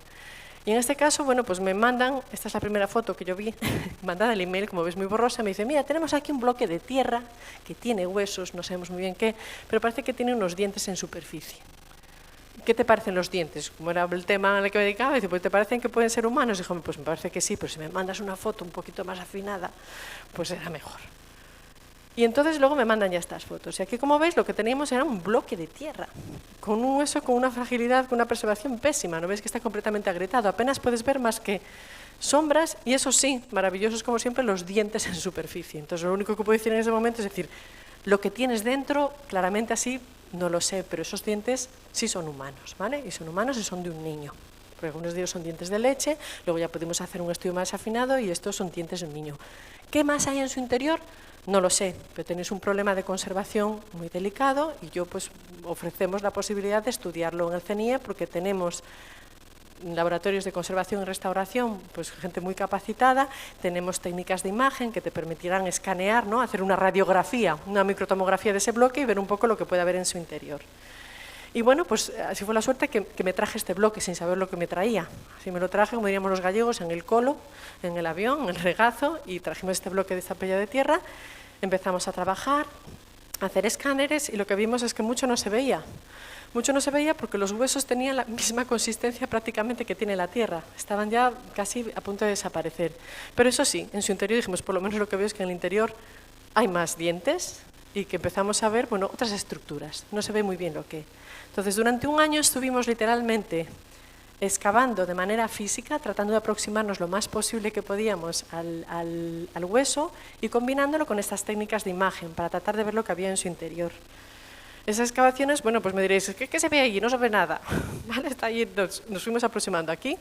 Y en este caso, bueno, pues me mandan, esta es la primera foto que yo vi, mandada el email, como ves, muy borrosa, me dice, mira, tenemos aquí un bloque de tierra que tiene huesos, no sabemos muy bien qué, pero parece que tiene unos dientes en superficie. ¿Qué te parecen los dientes? Como era el tema al que me dedicaba, dice, pues ¿te parecen que pueden ser humanos? Dijo, pues me parece que sí, pero si me mandas una foto un poquito más afinada, pues será mejor. Y entonces luego me mandan ya estas fotos. Y aquí, como veis, lo que teníamos era un bloque de tierra, con un hueso con una fragilidad, con una preservación pésima. ¿No ves que está completamente agrietado? Apenas puedes ver más que sombras y, eso sí, maravillosos como siempre, los dientes en superficie. Entonces, lo único que puedo decir en ese momento es decir, lo que tienes dentro, claramente así, no lo sé, pero esos dientes sí son humanos, ¿vale? Y son humanos y son de un niño. Porque algunos de ellos son dientes de leche, luego ya pudimos hacer un estudio más afinado y estos son dientes de un niño. ¿Qué más hay en su interior? No lo sé, pero tenéis un problema de conservación muy delicado y yo pues ofrecemos la posibilidad de estudiarlo en el CNIE porque tenemos laboratorios de conservación y restauración, pues gente muy capacitada, tenemos técnicas de imagen que te permitirán escanear, ¿no? Hacer una radiografía, una microtomografía de ese bloque y ver un poco lo que puede haber en su interior. Y bueno, pues así fue la suerte que me traje este bloque sin saber lo que me traía. Así me lo traje, como diríamos los gallegos, en el colo, en el avión, en el regazo, y trajimos este bloque de zapella de tierra, empezamos a trabajar, a hacer escáneres, y lo que vimos es que mucho no se veía. Mucho no se veía porque los huesos tenían la misma consistencia prácticamente que tiene la tierra, estaban ya casi a punto de desaparecer. Pero eso sí, en su interior dijimos, por lo menos lo que veo es que en el interior hay más dientes y que empezamos a ver, bueno, otras estructuras, no se ve muy bien lo que. Entonces, durante un año estuvimos literalmente excavando de manera física, tratando de aproximarnos lo más posible que podíamos al hueso y combinándolo con estas técnicas de imagen para tratar de ver lo que había en su interior. Esas excavaciones, bueno, pues me diréis, ¿qué se ve allí? No se ve nada. ¿Vale? Está allí, nos fuimos aproximando aquí.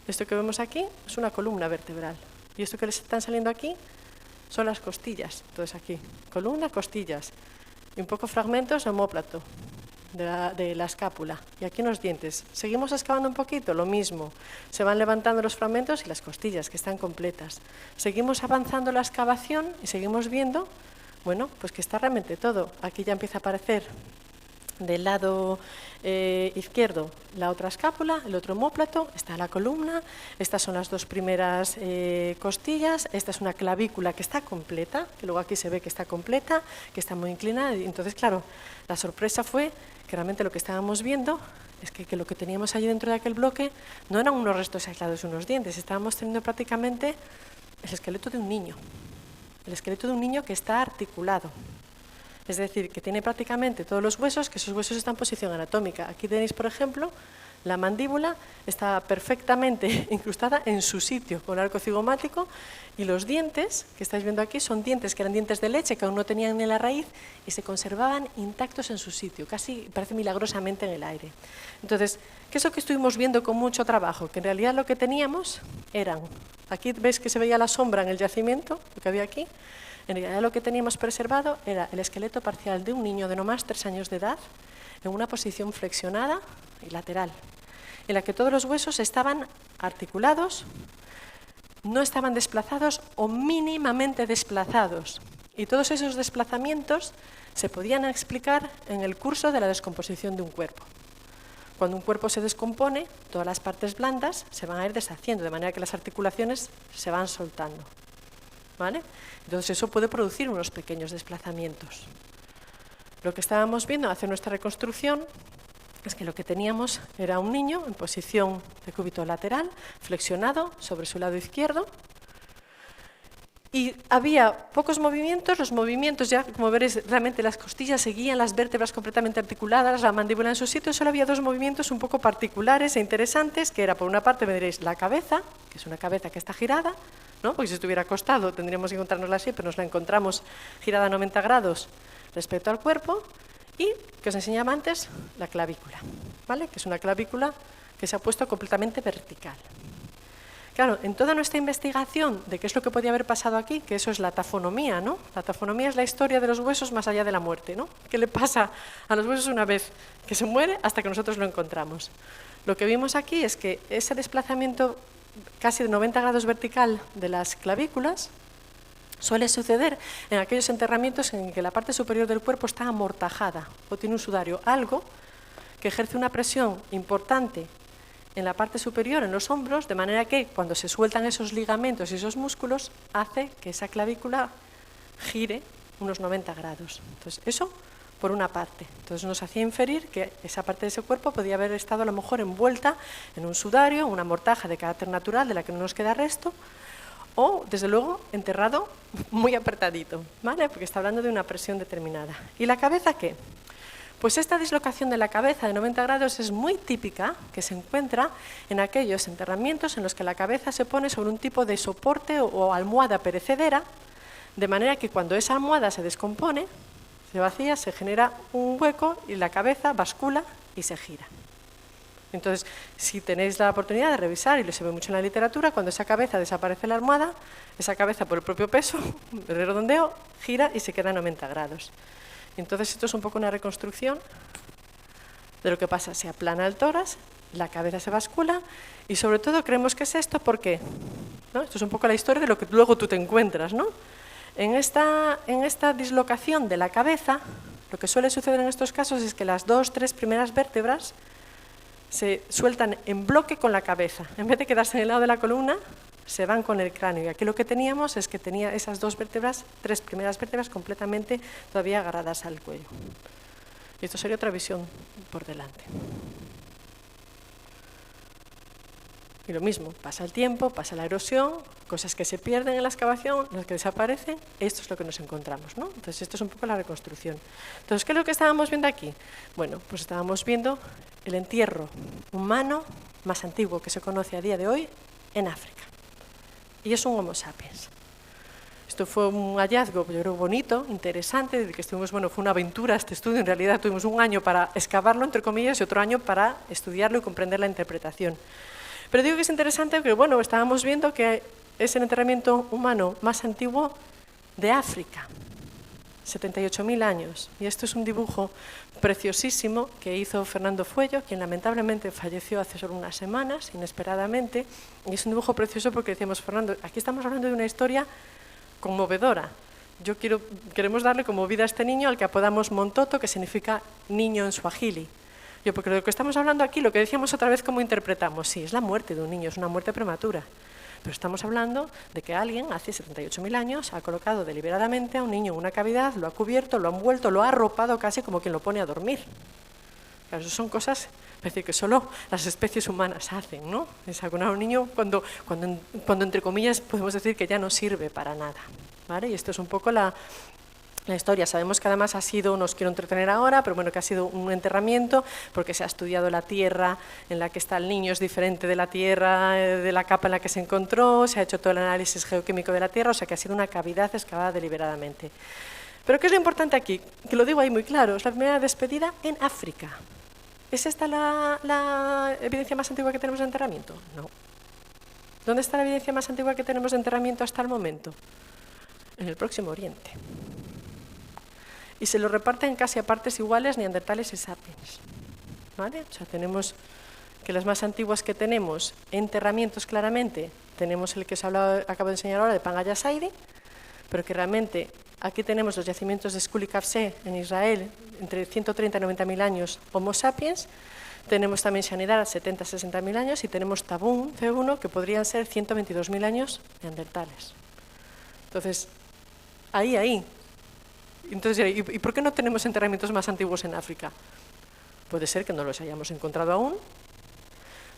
Esto que vemos aquí es una columna vertebral. Y esto que les están saliendo aquí son las costillas. Entonces aquí, columna, costillas. Y un poco fragmentos de omóplato, de la escápula. Y aquí unos dientes. Seguimos excavando un poquito, lo mismo. Se van levantando los fragmentos y las costillas, que están completas. Seguimos avanzando la excavación y seguimos viendo, bueno, pues que está realmente todo. Aquí ya empieza a aparecer del lado izquierdo la otra escápula, el otro omóplato, está la columna, estas son las dos primeras costillas, esta es una clavícula que está completa, que luego aquí se ve que está completa, que está muy inclinada, y entonces, claro, la sorpresa fue que realmente lo que estábamos viendo es que lo que teníamos allí dentro de aquel bloque no eran unos restos aislados de unos dientes, estábamos teniendo prácticamente el esqueleto de un niño, el esqueleto de un niño que está articulado. Es decir, que tiene prácticamente todos los huesos, que esos huesos están en posición anatómica. Aquí tenéis, por ejemplo, la mandíbula está perfectamente incrustada en su sitio con el arco cigomático y los dientes que estáis viendo aquí son dientes que eran dientes de leche que aún no tenían ni la raíz y se conservaban intactos en su sitio, casi parece milagrosamente en el aire. Entonces, ¿qué es lo que estuvimos viendo con mucho trabajo? Que en realidad lo que teníamos eran, aquí veis que se veía la sombra en el yacimiento, lo que había aquí. En realidad lo que teníamos preservado era el esqueleto parcial de un niño de no más 3 años de edad en una posición flexionada y lateral, en la que todos los huesos estaban articulados, no estaban desplazados o mínimamente desplazados. Y todos esos desplazamientos se podían explicar en el curso de la descomposición de un cuerpo. Cuando un cuerpo se descompone, todas las partes blandas se van a ir deshaciendo, de manera que las articulaciones se van soltando. ¿Vale? Entonces eso puede producir unos pequeños desplazamientos. Lo que estábamos viendo hacer nuestra reconstrucción es que lo que teníamos era un niño en posición de cúbito lateral, flexionado sobre su lado izquierdo, y había pocos movimientos, los movimientos ya, como veréis, realmente las costillas seguían, las vértebras completamente articuladas, la mandíbula en su sitio, solo había 2 movimientos un poco particulares e interesantes, que era por una parte, me diréis, la cabeza, que es una cabeza que está girada, ¿no? Porque si estuviera acostado tendríamos que encontrárnosla así, pero nos la encontramos girada a 90 grados respecto al cuerpo, y, que os enseñaba antes, la clavícula, ¿vale? Que es una clavícula que se ha puesto completamente vertical. claro, en toda nuestra investigación de qué es lo que podía haber pasado aquí, que eso es la tafonomía, ¿no? La tafonomía es la historia de los huesos más allá de la muerte, ¿no? ¿Qué le pasa a los huesos una vez que se muere hasta que nosotros lo encontramos? Lo que vimos aquí es que ese desplazamiento casi de 90 grados vertical de las clavículas suele suceder en aquellos enterramientos en que la parte superior del cuerpo está amortajada o tiene un sudario, algo que ejerce una presión importante en la parte superior, en los hombros, de manera que cuando se sueltan esos ligamentos y esos músculos, hace que esa clavícula gire unos 90 grados. Entonces, eso por una parte. Entonces nos hacía inferir que esa parte de ese cuerpo podía haber estado a lo mejor envuelta en un sudario, una mortaja de carácter natural de la que no nos queda resto, o, desde luego, enterrado muy apretadito, ¿vale? Porque está hablando de una presión determinada. ¿Y la cabeza qué? Pues esta dislocación de la cabeza de 90 grados es muy típica, que se encuentra en aquellos enterramientos en los que la cabeza se pone sobre un tipo de soporte o almohada perecedera, de manera que cuando esa almohada se descompone, se vacía, se genera un hueco y la cabeza bascula y se gira. Entonces, si tenéis la oportunidad de revisar, y lo se ve mucho en la literatura, cuando esa cabeza desaparece la almohada, esa cabeza por el propio peso, el redondeo, gira y se queda a 90 grados. Entonces, esto es un poco una reconstrucción de lo que pasa. Se aplana el tórax, la cabeza se bascula y sobre todo creemos que es esto porque, ¿no? Esto es un poco la historia de lo que luego tú te encuentras, ¿no? En esta dislocación de la cabeza, lo que suele suceder en estos casos es que las 2 o 3 primeras vértebras se sueltan en bloque con la cabeza. En vez de quedarse en el lado de la columna, se van con el cráneo. Y aquí lo que teníamos es que tenía esas 2 vértebras, 3 primeras vértebras completamente todavía agarradas al cuello. Y esto sería otra visión por delante. Y lo mismo, pasa el tiempo, pasa la erosión, cosas que se pierden en la excavación, las que desaparecen, esto es lo que nos encontramos, ¿no? Entonces, esto es un poco la reconstrucción. Entonces, ¿qué es lo que estábamos viendo aquí? Bueno, pues estábamos viendo el entierro humano más antiguo que se conoce a día de hoy en África. Y es un Homo sapiens. Esto fue un hallazgo, yo creo, bonito, interesante, del que estuvimos, bueno, fue una aventura este estudio, en realidad tuvimos un año para excavarlo, entre comillas, y otro año para estudiarlo y comprender la interpretación. Pero digo que es interesante porque, bueno, estábamos viendo que es el enterramiento humano más antiguo de África, 78.000 años. Y esto es un dibujo preciosísimo que hizo Fernando Fuello, quien lamentablemente falleció hace solo unas semanas, inesperadamente. Y es un dibujo precioso porque decíamos, Fernando, aquí estamos hablando de una historia conmovedora. Queremos darle como vida a este niño al que apodamos Montoto, que significa niño en suajili. Porque lo que estamos hablando aquí, lo que decíamos otra vez, ¿cómo interpretamos? Sí, es la muerte de un niño, es una muerte prematura. Pero estamos hablando de que alguien, hace 78.000 años, ha colocado deliberadamente a un niño en una cavidad, lo ha cubierto, lo ha envuelto, lo ha arropado casi como quien lo pone a dormir. Claro, eso son cosas, es decir, que solo las especies humanas hacen, ¿no? Es vacunar a un niño cuando entre comillas, podemos decir que ya no sirve para nada, ¿vale? Y esto es un poco la historia. Sabemos que además ha sido, no os quiero entretener ahora, pero bueno, que ha sido un enterramiento porque se ha estudiado la tierra en la que está el niño, es diferente de la tierra, de la capa en la que se encontró, se ha hecho todo el análisis geoquímico de la tierra, o sea que ha sido una cavidad excavada deliberadamente. Pero ¿qué es lo importante aquí? Que lo digo ahí muy claro, es la primera despedida en África. ¿Es esta la evidencia más antigua que tenemos de enterramiento? No. ¿Dónde está la evidencia más antigua que tenemos de enterramiento hasta el momento? En el Próximo Oriente. Y se lo reparten casi a partes iguales neandertales y sapiens, ¿vale? O sea, tenemos que las más antiguas que tenemos, enterramientos claramente, tenemos el que os acabo de enseñar ahora de Pangaya Saidi, pero que realmente aquí tenemos los yacimientos de Skuli Kafse en Israel, entre 130 y 90.000 años Homo sapiens, tenemos también Shanidar, 70 60.000 años, y tenemos Tabún, C1, que podrían ser 122.000 años neandertales. Entonces, ahí. Entonces, ¿y por qué no tenemos enterramientos más antiguos en África? Puede ser que no los hayamos encontrado aún,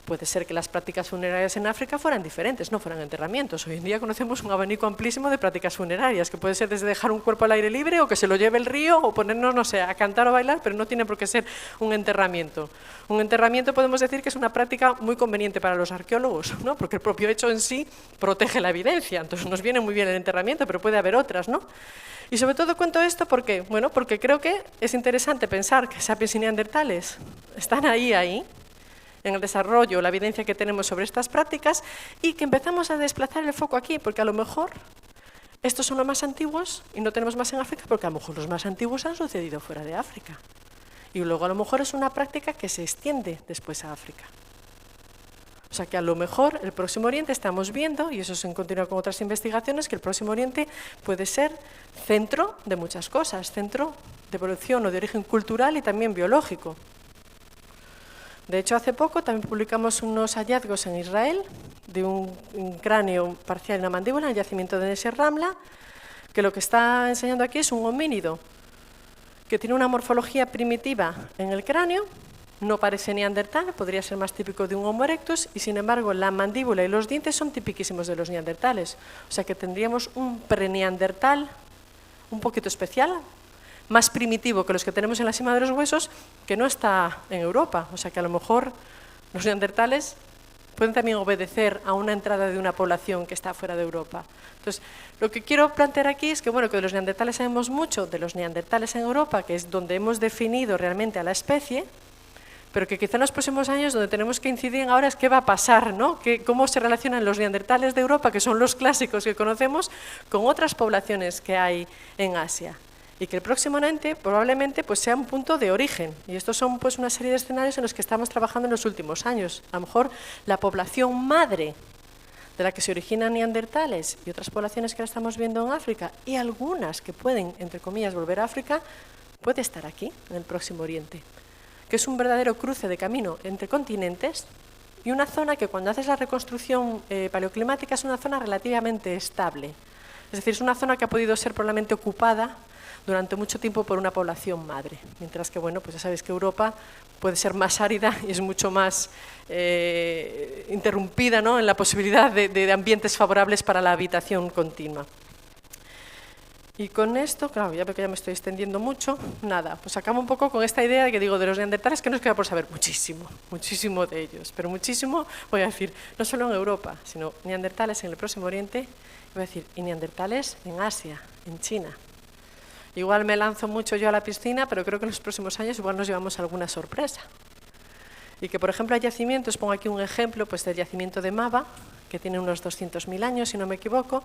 puede ser que las prácticas funerarias en África fueran diferentes, no fueran enterramientos. Hoy en día conocemos un abanico amplísimo de prácticas funerarias, que puede ser desde dejar un cuerpo al aire libre o que se lo lleve el río o ponernos, no sé, a cantar o bailar, pero no tiene por qué ser un enterramiento. Un enterramiento podemos decir que es una práctica muy conveniente para los arqueólogos, ¿no? Porque el propio hecho en sí protege la evidencia, entonces nos viene muy bien el enterramiento, pero puede haber otras, ¿no? Y sobre todo cuento esto porque, bueno, porque creo que es interesante pensar que sapiens y neandertales están ahí, en el desarrollo, la evidencia que tenemos sobre estas prácticas y que empezamos a desplazar el foco aquí, porque a lo mejor estos son los más antiguos y no tenemos más en África, porque a lo mejor los más antiguos han sucedido fuera de África. Y luego a lo mejor es una práctica que se extiende después a África. O sea que a lo mejor el Próximo Oriente estamos viendo, y eso se continúa con otras investigaciones, que el Próximo Oriente puede ser centro de muchas cosas, centro de evolución o de origen cultural y también biológico. De hecho, hace poco también publicamos unos hallazgos en Israel de un cráneo parcial y una mandíbula en el yacimiento de Neser Ramla, que lo que está enseñando aquí es un homínido que tiene una morfología primitiva en el cráneo, no parece neandertal, podría ser más típico de un Homo erectus, y sin embargo la mandíbula y los dientes son tipiquísimos de los neandertales. O sea que tendríamos un preneandertal un poquito especial, más primitivo que los que tenemos en la cima de los huesos, que no está en Europa. O sea que a lo mejor los neandertales pueden también obedecer a una entrada de una población que está fuera de Europa. Entonces, lo que quiero plantear aquí es que, bueno, que de los neandertales sabemos mucho, de los neandertales en Europa, que es donde hemos definido realmente a la especie, pero que quizá en los próximos años donde tenemos que incidir en ahora es qué va a pasar, ¿no? Cómo se relacionan los neandertales de Europa, que son los clásicos que conocemos, con otras poblaciones que hay en Asia. Y que el Próximo Oriente probablemente pues, sea un punto de origen. Y estos son pues, una serie de escenarios en los que estamos trabajando en los últimos años. A lo mejor la población madre de la que se originan neandertales y otras poblaciones que ahora estamos viendo en África, y algunas que pueden, entre comillas, volver a África, puede estar aquí, en el Próximo Oriente, que es un verdadero cruce de camino entre continentes y una zona que cuando haces la reconstrucción paleoclimática es una zona relativamente estable. Es decir, es una zona que ha podido ser probablemente ocupada durante mucho tiempo por una población madre, mientras que, bueno, pues ya sabéis que Europa puede ser más árida y es mucho más interrumpida, ¿no?, en la posibilidad de ambientes favorables para la habitación continua. Y con esto, claro, ya veo que ya me estoy extendiendo mucho, nada, pues acabo un poco con esta idea de que digo de los neandertales que nos queda por saber muchísimo, muchísimo de ellos, pero muchísimo, voy a decir, no solo en Europa, sino neandertales en el Próximo Oriente, voy a decir, y neandertales en Asia, en China. Igual me lanzo mucho yo a la piscina, pero creo que en los próximos años igual nos llevamos alguna sorpresa. Y que, por ejemplo, hay yacimientos, pongo aquí un ejemplo pues, del yacimiento de Maba, que tiene unos 200.000 años, si no me equivoco,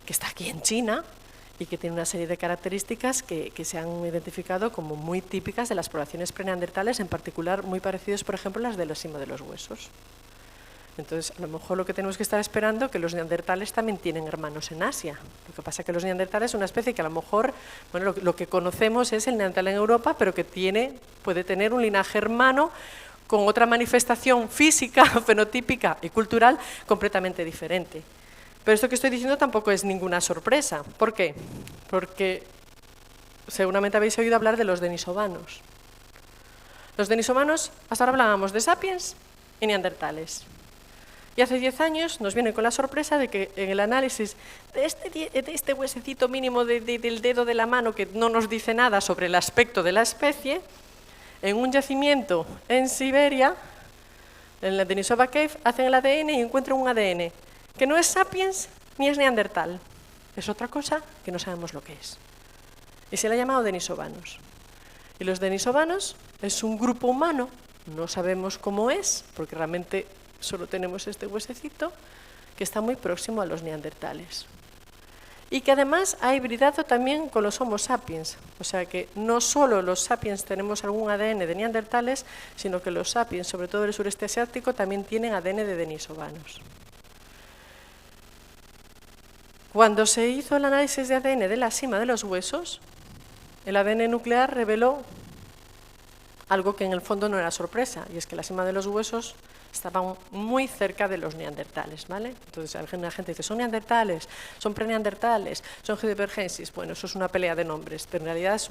que está aquí en China, y que tiene una serie de características que se han identificado como muy típicas de las poblaciones preneandertales, en particular muy parecidos, por ejemplo, a las de la cima de los huesos. Entonces, a lo mejor lo que tenemos que estar esperando es que los neandertales también tienen hermanos en Asia. Lo que pasa es que los neandertales es una especie que a lo mejor, bueno, lo que conocemos es el neandertal en Europa, pero que puede tener un linaje hermano con otra manifestación física, fenotípica y cultural completamente diferente. Pero esto que estoy diciendo tampoco es ninguna sorpresa. ¿Por qué? Porque seguramente habéis oído hablar de los denisovanos. Los denisovanos, hasta ahora hablábamos de sapiens y neandertales. Y hace 10 años nos viene con la sorpresa de que en el análisis de este huesecito mínimo del dedo de la mano, que no nos dice nada sobre el aspecto de la especie, en un yacimiento en Siberia, en la Denisova Cave, hacen el ADN y encuentran un ADN que no es sapiens ni es neandertal. Es otra cosa que no sabemos lo que es. Y se le ha llamado denisovanos. Y los denisovanos es un grupo humano, no sabemos cómo es, porque realmente solo tenemos este huesecito, que está muy próximo a los neandertales. Y que además ha hibridado también con los Homo sapiens. O sea que no solo los sapiens tenemos algún ADN de neandertales, sino que los sapiens, sobre todo del sureste asiático, también tienen ADN de denisovanos. Cuando se hizo el análisis de ADN de la cima de los huesos, el ADN nuclear reveló algo que en el fondo no era sorpresa, y es que la cima de los huesos estaban muy cerca de los neandertales, ¿vale? Entonces la gente dice, ¿son neandertales? ¿Son preneandertales? ¿Son heidelbergensis? Bueno, eso es una pelea de nombres, pero en realidad es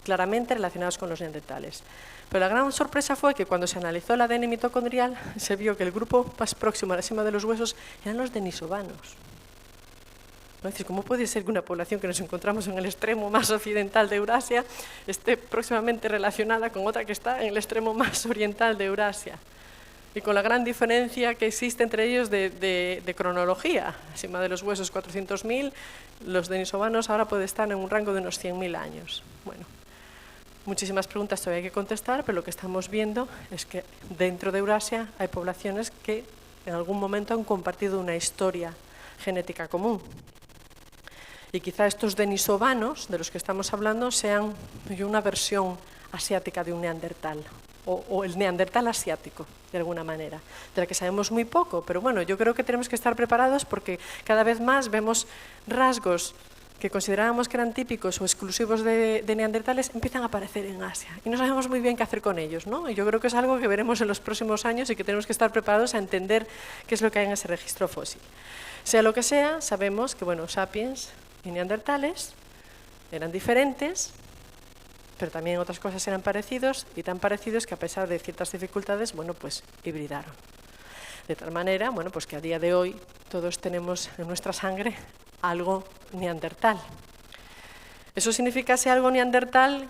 claramente relacionados con los neandertales. Pero la gran sorpresa fue que cuando se analizó el ADN mitocondrial, se vio que el grupo más próximo a la cima de los huesos eran los denisovanos. ¿No? Es decir, ¿cómo puede ser que una población que nos encontramos en el extremo más occidental de Eurasia esté próximamente relacionada con otra que está en el extremo más oriental de Eurasia? Y con la gran diferencia que existe entre ellos de cronología. Encima de los huesos 400.000, los denisovanos ahora pueden estar en un rango de unos 100.000 años. Bueno, muchísimas preguntas todavía hay que contestar, pero lo que estamos viendo es que dentro de Eurasia hay poblaciones que en algún momento han compartido una historia genética común. Y quizá estos denisovanos de los que estamos hablando sean una versión asiática de un neandertal, o el neandertal asiático, de alguna manera, de la que sabemos muy poco. Pero bueno, yo creo que tenemos que estar preparados porque cada vez más vemos rasgos que considerábamos que eran típicos o exclusivos de neandertales, empiezan a aparecer en Asia. Y no sabemos muy bien qué hacer con ellos, ¿no? Y yo creo que es algo que veremos en los próximos años y que tenemos que estar preparados a entender qué es lo que hay en ese registro fósil. Sea lo que sea, sabemos que, bueno, sapiens y neandertales eran diferentes, pero también otras cosas eran parecidos, y tan parecidos que a pesar de ciertas dificultades, bueno, pues hibridaron. De tal manera, bueno, pues que a día de hoy todos tenemos en nuestra sangre algo neandertal. Eso significa ese algo neandertal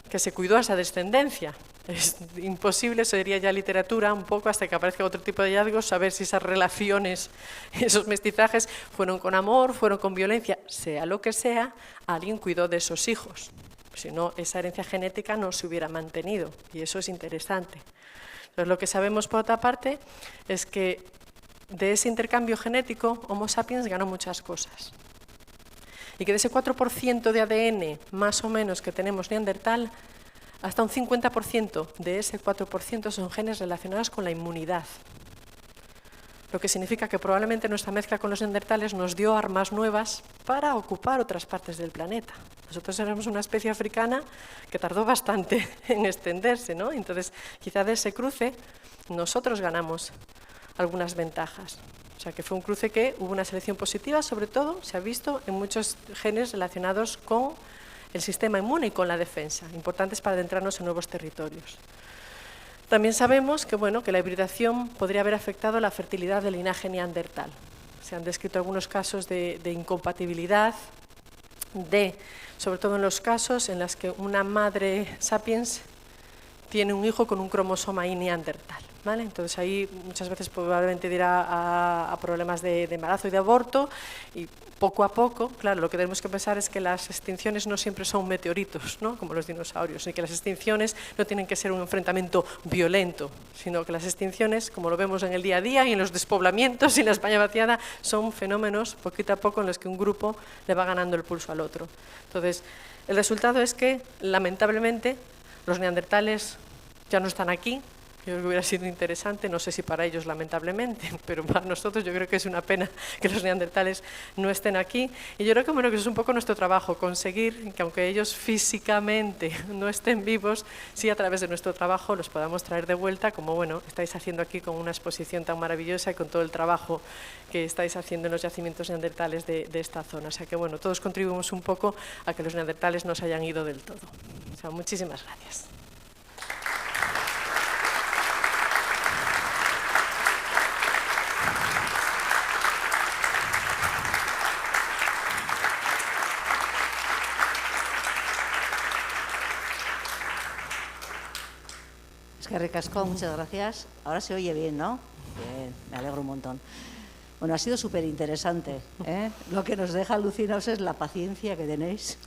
que se cuidó a esa descendencia. Es imposible, sería ya literatura un poco, hasta que aparezca otro tipo de hallazgos, saber si esas relaciones, esos mestizajes, fueron con amor, fueron con violencia, sea lo que sea, alguien cuidó de esos hijos. Si no, esa herencia genética no se hubiera mantenido, y eso es interesante. Entonces, lo que sabemos, por otra parte, es que de ese intercambio genético, Homo sapiens ganó muchas cosas. Y que de ese 4% de ADN, más o menos, que tenemos neandertal, hasta un 50% de ese 4% son genes relacionados con la inmunidad. Lo que significa que probablemente nuestra mezcla con los neandertales nos dio armas nuevas para ocupar otras partes del planeta. Nosotros éramos una especie africana que tardó bastante en extenderse, ¿no? Entonces, quizá de ese cruce nosotros ganamos algunas ventajas. O sea, que fue un cruce que hubo una selección positiva, sobre todo se ha visto en muchos genes relacionados con el sistema inmune y con la defensa, importantes para adentrarnos en nuevos territorios. También sabemos que, bueno, que la hibridación podría haber afectado la fertilidad del linaje neandertal. Se han descrito algunos casos de incompatibilidad, sobre todo en los casos en los que una madre sapiens tiene un hijo con un cromosoma Y neandertal, ¿vale? Entonces ahí muchas veces probablemente dirá a problemas de embarazo y de aborto, y poco a poco, claro, lo que tenemos que pensar es que las extinciones no siempre son meteoritos, ¿no? Como los dinosaurios, y que las extinciones no tienen que ser un enfrentamiento violento, sino que las extinciones, como lo vemos en el día a día y en los despoblamientos y en la España vaciada, son fenómenos poquito a poco en los que un grupo le va ganando el pulso al otro. Entonces, el resultado es que, lamentablemente, los neandertales ya no están aquí. Yo creo que hubiera sido interesante, no sé si para ellos lamentablemente, pero para nosotros yo creo que es una pena que los neandertales no estén aquí. Y yo creo que, bueno, que eso es un poco nuestro trabajo, conseguir que aunque ellos físicamente no estén vivos, sí a través de nuestro trabajo los podamos traer de vuelta, como, bueno, estáis haciendo aquí con una exposición tan maravillosa y con todo el trabajo que estáis haciendo en los yacimientos neandertales de esta zona. O sea que, bueno, todos contribuimos un poco a que los neandertales no se hayan ido del todo. O sea, muchísimas gracias. Que ricasco, muchas gracias. Ahora se oye bien, ¿no? Bien, me alegro un montón. Bueno, ha sido súper interesante, ¿eh? Lo que nos deja alucinados es la paciencia que tenéis,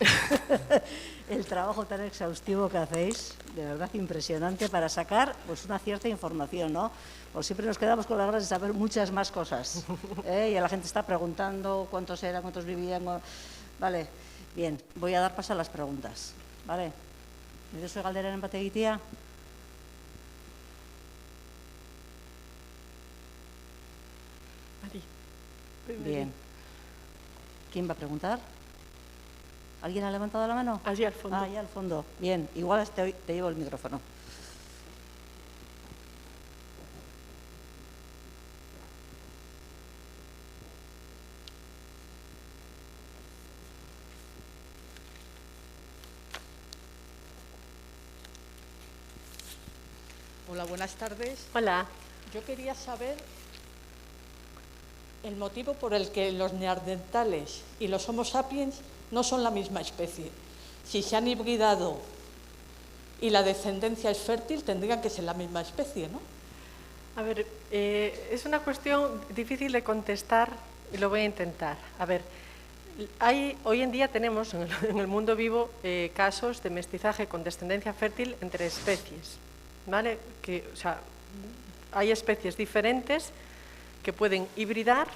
el trabajo tan exhaustivo que hacéis, de verdad impresionante, para sacar pues una cierta información, ¿no? Pues siempre nos quedamos con las ganas de saber muchas más cosas, ¿eh? Y la gente está preguntando cuántos eran, cuántos vivían. Vale, bien, voy a dar paso a las preguntas, ¿vale? Yo soy galderen bategitia. Bien. ¿Quién va a preguntar? ¿Alguien ha levantado la mano? Allí al fondo. Ah, allá al fondo. Bien, igual te llevo el micrófono. Hola, buenas tardes. Hola. Yo quería saber el motivo por el que los neandertales y los Homo sapiens no son la misma especie. Si se han hibridado y la descendencia es fértil, tendrían que ser la misma especie, ¿no? A ver, es una cuestión difícil de contestar y lo voy a intentar. A ver, Hoy en día tenemos en el mundo vivo casos de mestizaje con descendencia fértil entre especies, ¿vale? O sea, hay especies diferentes que pueden hibridar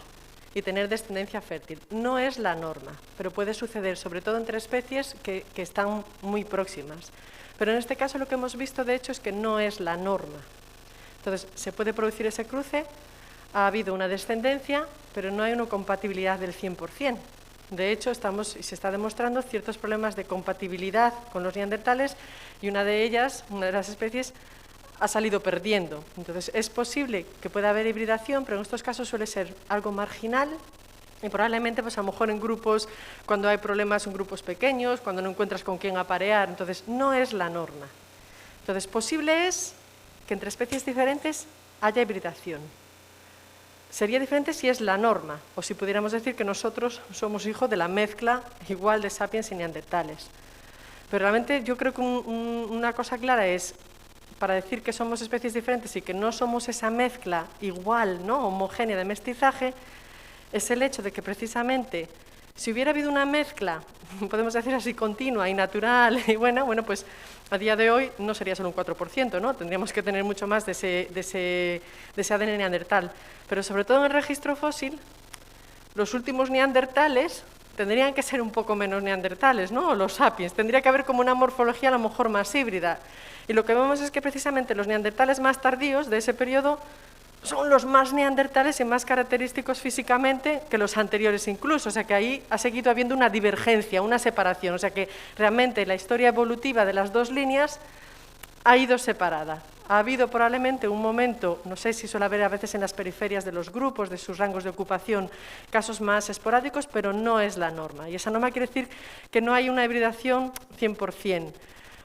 y tener descendencia fértil. No es la norma, pero puede suceder, sobre todo entre especies que están muy próximas. Pero en este caso lo que hemos visto, de hecho, es que no es la norma. Entonces, se puede producir ese cruce, ha habido una descendencia, pero no hay una compatibilidad del 100%. De hecho, se está demostrando ciertos problemas de compatibilidad con los neandertales y una de ellas, una de las especies, ha salido perdiendo. Entonces, es posible que pueda haber hibridación, pero en estos casos suele ser algo marginal y probablemente, pues a lo mejor en grupos, cuando hay problemas en grupos pequeños, cuando no encuentras con quién aparear, entonces no es la norma. Entonces, posible es que entre especies diferentes haya hibridación. Sería diferente si es la norma, o si pudiéramos decir que nosotros somos hijos de la mezcla igual de sapiens y neandertales. Pero realmente yo creo que una cosa clara es, para decir que somos especies diferentes y que no somos esa mezcla igual, ¿no?, homogénea de mestizaje, es el hecho de que precisamente, si hubiera habido una mezcla, podemos decir así, continua y natural y buena, bueno, pues a día de hoy no sería solo un 4%, ¿no? Tendríamos que tener mucho más de ese ADN neandertal. Pero sobre todo en el registro fósil, los últimos neandertales tendrían que ser un poco menos neandertales, ¿no? O los sapiens. Tendría que haber como una morfología a lo mejor más híbrida. Y lo que vemos es que precisamente los neandertales más tardíos de ese periodo son los más neandertales y más característicos físicamente que los anteriores incluso. O sea que ahí ha seguido habiendo una divergencia, una separación. O sea que realmente la historia evolutiva de las dos líneas ha ido separada. Ha habido probablemente un momento, no sé si suele haber a veces en las periferias de los grupos, de sus rangos de ocupación, casos más esporádicos, pero no es la norma. Y esa norma quiere decir que no hay una hibridación 100%.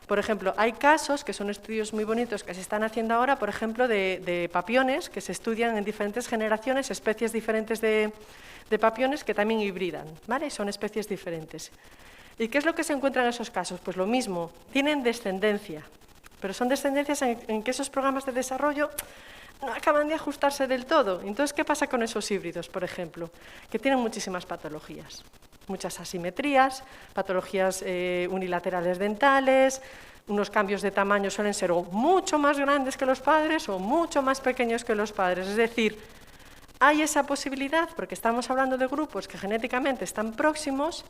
Por ejemplo, hay casos, que son estudios muy bonitos que se están haciendo ahora, por ejemplo, de papiones, que se estudian en diferentes generaciones, especies diferentes de papiones que también hibridan, ¿vale? Son especies diferentes. ¿Y qué es lo que se encuentra en esos casos? Pues lo mismo, tienen descendencia, pero son descendencias en que esos programas de desarrollo no acaban de ajustarse del todo. Entonces, ¿qué pasa con esos híbridos, por ejemplo? Que tienen muchísimas patologías. Muchas asimetrías, patologías unilaterales dentales, unos cambios de tamaño suelen ser o mucho más grandes que los padres o mucho más pequeños que los padres. Es decir, hay esa posibilidad, porque estamos hablando de grupos que genéticamente están próximos,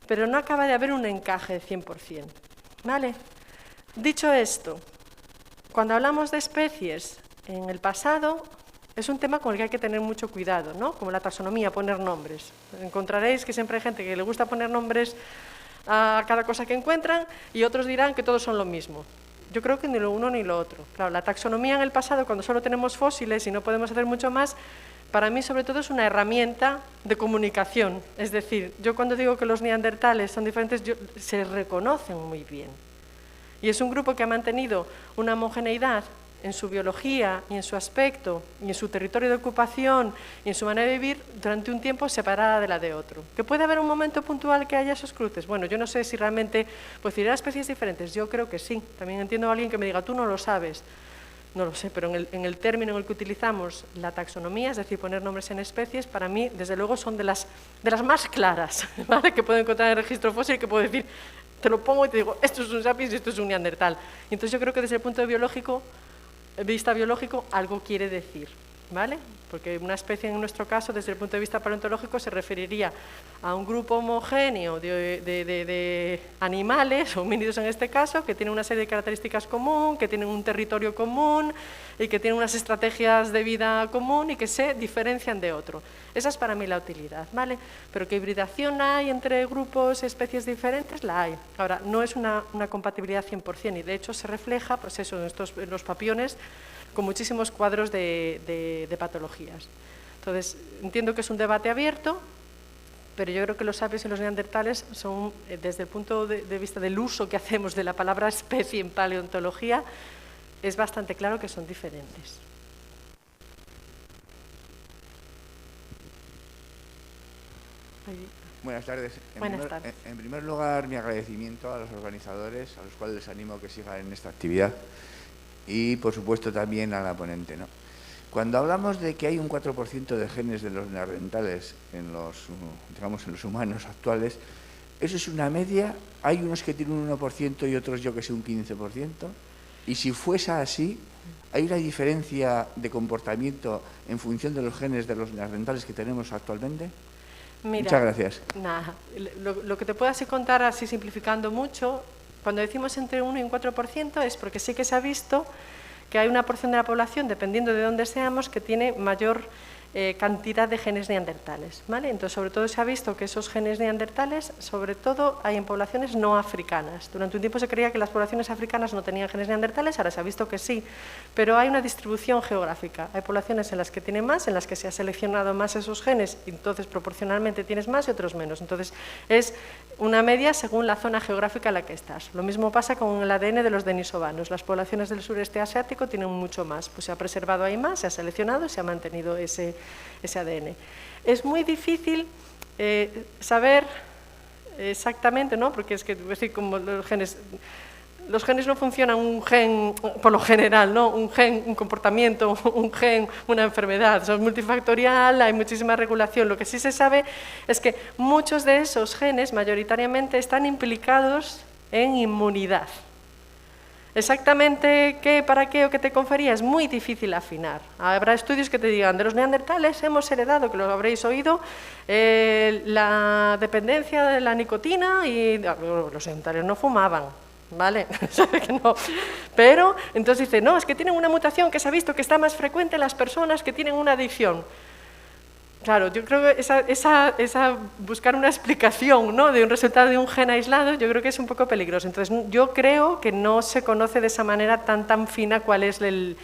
pero no acaba de haber un encaje 100%. ¿Vale? Dicho esto, cuando hablamos de especies en el pasado, es un tema con el que hay que tener mucho cuidado, ¿no? Como la taxonomía, poner nombres. Encontraréis que siempre hay gente que le gusta poner nombres a cada cosa que encuentran y otros dirán que todos son lo mismo. Yo creo que ni lo uno ni lo otro. Claro, la taxonomía en el pasado, cuando solo tenemos fósiles y no podemos hacer mucho más, para mí sobre todo es una herramienta de comunicación. Es decir, yo cuando digo que los neandertales son diferentes, se reconocen muy bien. Y es un grupo que ha mantenido una homogeneidad en su biología y en su aspecto y en su territorio de ocupación y en su manera de vivir durante un tiempo separada de la de otro. ¿Que puede haber un momento puntual que haya esos cruces? Bueno, yo no sé si realmente pues irá a especies diferentes, yo creo que sí. También entiendo a alguien que me diga, tú no lo sabes. No lo sé, pero en el término en el que utilizamos la taxonomía, es decir, poner nombres en especies, para mí, desde luego, son de las más claras, ¿vale? Que puedo encontrar en el registro fósil, que puedo decir, te lo pongo y te digo, esto es un sapiens y esto es un neandertal. Y entonces yo creo que desde el punto de vista biológico, algo quiere decir, ¿vale? Porque una especie, en nuestro caso, desde el punto de vista paleontológico, se referiría a un grupo homogéneo de animales, homínidos en este caso, que tienen una serie de características común, que tienen un territorio común y que tienen unas estrategias de vida común y que se diferencian de otro. Esa es para mí la utilidad, ¿vale? Pero que hibridación hay entre grupos, especies diferentes, la hay. Ahora, no es una compatibilidad 100% y de hecho se refleja, pues eso, en los papiones, con muchísimos cuadros de patologías. Entonces, entiendo que es un debate abierto, pero yo creo que los sapiens y los neandertales son, desde el punto de vista del uso que hacemos de la palabra especie en paleontología, es bastante claro que son diferentes. Buenas tardes. En primer lugar, mi agradecimiento a los organizadores, a los cuales les animo a que sigan en esta actividad, y por supuesto también a la ponente, ¿no? Cuando hablamos de que hay un 4% de genes de los neandertales en los humanos actuales, ¿eso es una media? ¿Hay unos que tienen un 1% y otros, yo que sé, un 15%? Y si fuese así, ¿hay una diferencia de comportamiento en función de los genes de los neandertales que tenemos actualmente? Mira, muchas gracias. Nada, lo que te puedo así contar, así simplificando mucho, cuando decimos entre 1 y un 4% es porque sí que se ha visto que hay una porción de la población, dependiendo de dónde seamos, que tiene mayor cantidad de genes neandertales, ¿vale? Entonces, sobre todo se ha visto que esos genes neandertales, sobre todo, hay en poblaciones no africanas. Durante un tiempo se creía que las poblaciones africanas no tenían genes neandertales, ahora se ha visto que sí, pero hay una distribución geográfica. Hay poblaciones en las que tienen más, en las que se ha seleccionado más esos genes, y entonces proporcionalmente tienes más y otros menos. Entonces, es una media según la zona geográfica en la que estás. Lo mismo pasa con el ADN de los denisovanos. Las poblaciones del sureste asiático tienen mucho más, pues se ha preservado ahí más, se ha seleccionado y se ha mantenido ese ADN. Es muy difícil saber exactamente, ¿no? Porque es que, decir, como los genes no funcionan un gen, por lo general, ¿no? Un gen, un comportamiento, un gen, una enfermedad. Son multifactorial, hay muchísima regulación. Lo que sí se sabe es que muchos de esos genes mayoritariamente están implicados en inmunidad. Exactamente qué, para qué o qué te confería es muy difícil afinar. Habrá estudios que te digan, de los neandertales hemos heredado, que lo habréis oído, la dependencia de la nicotina y los neandertales no fumaban, ¿vale? No. Pero entonces dice, no, es que tienen una mutación que se ha visto que está más frecuente en las personas que tienen una adicción. Claro, yo creo que esa buscar una explicación, ¿no?, de un resultado de un gen aislado, yo creo que es un poco peligroso. Entonces, yo creo que no se conoce de esa manera tan fina cuál es el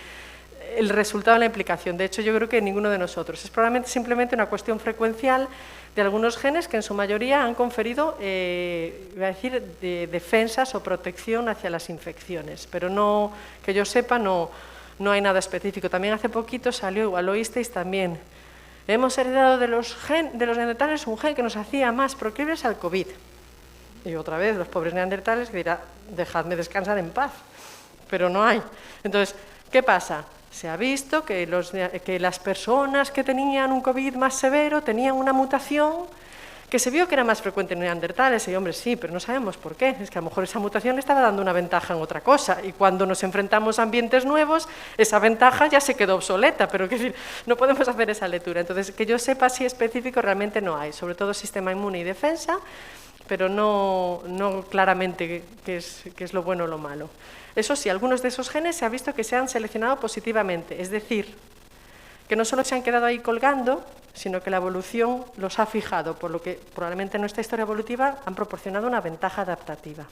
resultado de la implicación. De hecho, yo creo que ninguno de nosotros. Es probablemente simplemente una cuestión frecuencial de algunos genes que en su mayoría han conferido, iba a decir, defensas o protección hacia las infecciones. Pero no, que yo sepa, no hay nada específico. También hace poquito salió, igual lo oísteis también, hemos heredado de los neandertales un gen que nos hacía más proclives al COVID. Y otra vez, los pobres neandertales que dirán, dejadme descansar en paz, pero no hay. Entonces, ¿qué pasa? Se ha visto que las personas que tenían un COVID más severo tenían una mutación que se vio que era más frecuente en neandertales, y hombre, sí, pero no sabemos por qué. Es que a lo mejor esa mutación le estaba dando una ventaja en otra cosa, y cuando nos enfrentamos a ambientes nuevos, esa ventaja ya se quedó obsoleta, pero es decir, no podemos hacer esa lectura. Entonces, que yo sepa si específico realmente no hay, sobre todo sistema inmune y defensa, pero no claramente qué es lo bueno o lo malo. Eso sí, algunos de esos genes se ha visto que se han seleccionado positivamente, es decir, que no solo se han quedado ahí colgando, sino que la evolución los ha fijado, por lo que probablemente en nuestra historia evolutiva han proporcionado una ventaja adaptativa.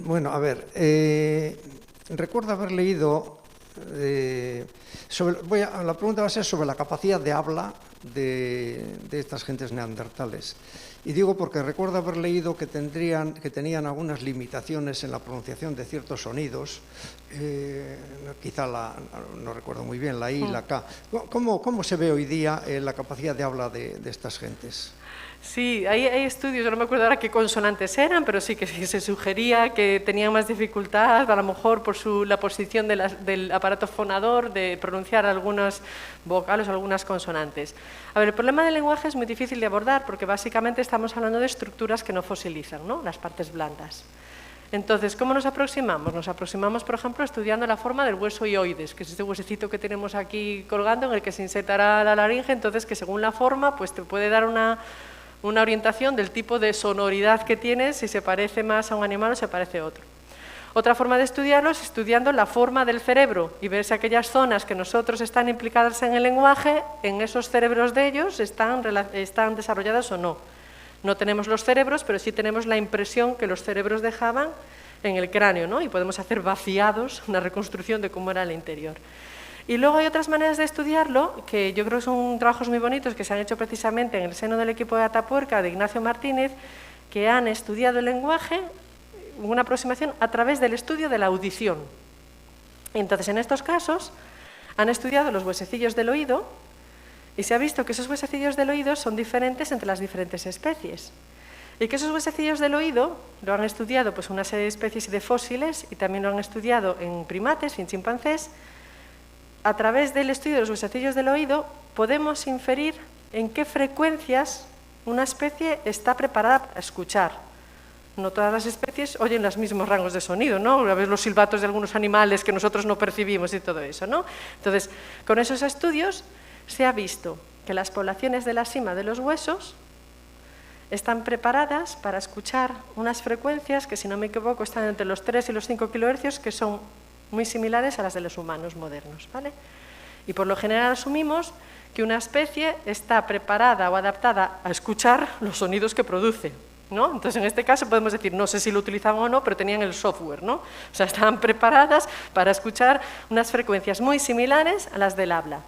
Bueno, a ver, recuerdo haber leído, la pregunta va a ser sobre la capacidad de habla de estas gentes neandertales. Y digo porque recuerdo haber leído que tenían algunas limitaciones en la pronunciación de ciertos sonidos, quizá no recuerdo muy bien, la I, la K. ¿Cómo se ve hoy día la capacidad de habla de estas gentes? Sí, hay estudios, yo no me acuerdo ahora qué consonantes eran, pero sí que se sugería que tenían más dificultad, a lo mejor por la posición del aparato fonador, de pronunciar algunos vocales o algunas consonantes. A ver, el problema del lenguaje es muy difícil de abordar porque básicamente estamos hablando de estructuras que no fosilizan, ¿no?, las partes blandas. Entonces, ¿cómo nos aproximamos? Nos aproximamos, por ejemplo, estudiando la forma del hueso hioides, que es este huesecito que tenemos aquí colgando en el que se insertará la laringe, entonces que según la forma pues te puede dar una orientación del tipo de sonoridad que tienes, si se parece más a un animal o se parece a otro. Otra forma de estudiarlo es estudiando la forma del cerebro y ver si aquellas zonas que nosotros están implicadas en el lenguaje, en esos cerebros de ellos están desarrolladas o no. No tenemos los cerebros, pero sí tenemos la impresión que los cerebros dejaban en el cráneo, ¿no? Y podemos hacer vaciados, una reconstrucción de cómo era el interior. Y luego hay otras maneras de estudiarlo, que yo creo que son trabajos muy bonitos que se han hecho precisamente en el seno del equipo de Atapuerca, de Ignacio Martínez, que han estudiado el lenguaje, una aproximación a través del estudio de la audición. Entonces, en estos casos, han estudiado los huesecillos del oído Y se ha visto que esos huesecillos del oído son diferentes entre las diferentes especies. Y que esos huesecillos del oído lo han estudiado pues, una serie de especies y de fósiles, y también lo han estudiado en primates y en chimpancés. A través del estudio de los huesecillos del oído podemos inferir en qué frecuencias una especie está preparada para escuchar. No todas las especies oyen los mismos rangos de sonido, ¿no? A veces los silbatos de algunos animales que nosotros no percibimos y todo eso, ¿no? Entonces, con esos estudios se ha visto que las poblaciones de la cima de los huesos están preparadas para escuchar unas frecuencias que, si no me equivoco, están entre los 3 y los 5 kHz, que son muy similares a las de los humanos modernos, ¿vale? Y por lo general asumimos que una especie está preparada o adaptada a escuchar los sonidos que produce, ¿no? Entonces, en este caso podemos decir, no sé si lo utilizaban o no, pero tenían el software, ¿no? O sea, estaban preparadas para escuchar unas frecuencias muy similares a las del habla.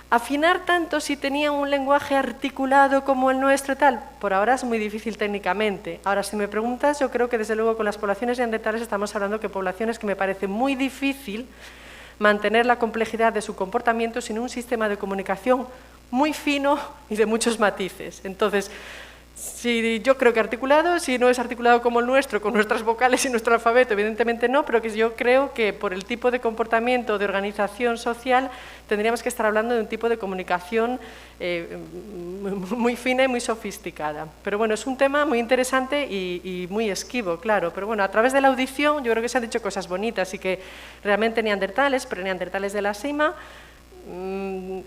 Afinar tanto si tenían un lenguaje articulado como el nuestro y tal, por ahora es muy difícil técnicamente. Ahora, si me preguntas, yo creo que desde luego con las poblaciones neandertales estamos hablando de poblaciones que me parece muy difícil mantener la complejidad de su comportamiento sin un sistema de comunicación muy fino y de muchos matices. Entonces, si yo creo que articulado, si no es articulado como el nuestro, con nuestras vocales y nuestro alfabeto, evidentemente no, pero que yo creo que por el tipo de comportamiento, de organización social, tendríamos que estar hablando de un tipo de comunicación muy fina y muy sofisticada. Pero bueno, es un tema muy interesante y muy esquivo, claro. Pero bueno, a través de la audición yo creo que se han dicho cosas bonitas y que realmente neandertales, pero neandertales de la cima,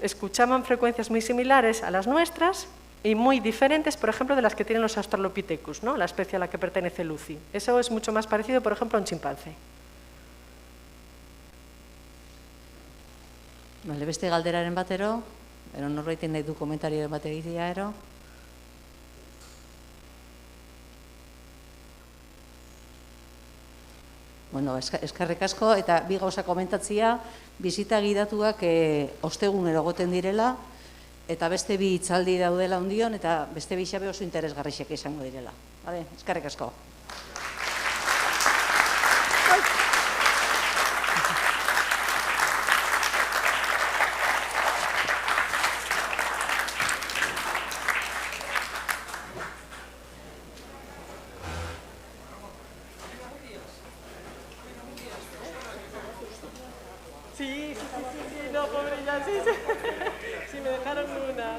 escuchaban frecuencias muy similares a las nuestras, y muy diferentes, por ejemplo, de las que tienen los Australopithecus, ¿no? La especie a la que pertenece Lucy. Eso es mucho más parecido, por ejemplo, a un chimpancé. Bale, beste galderaren batero, norbaitek nahi du komentarioren bat egitea, ero? Bueno, eskerrik asko, eta bi gauza komentatzia, bizita gidatuak ostegunero egoten direla, eta beste bi hitzaldi daudela ondion, eta beste bi xabe oso interesgarriak izango direla. Bale, eskerrik asko. Sí, no, pobre, ya, sí. Sí, me dejaron una.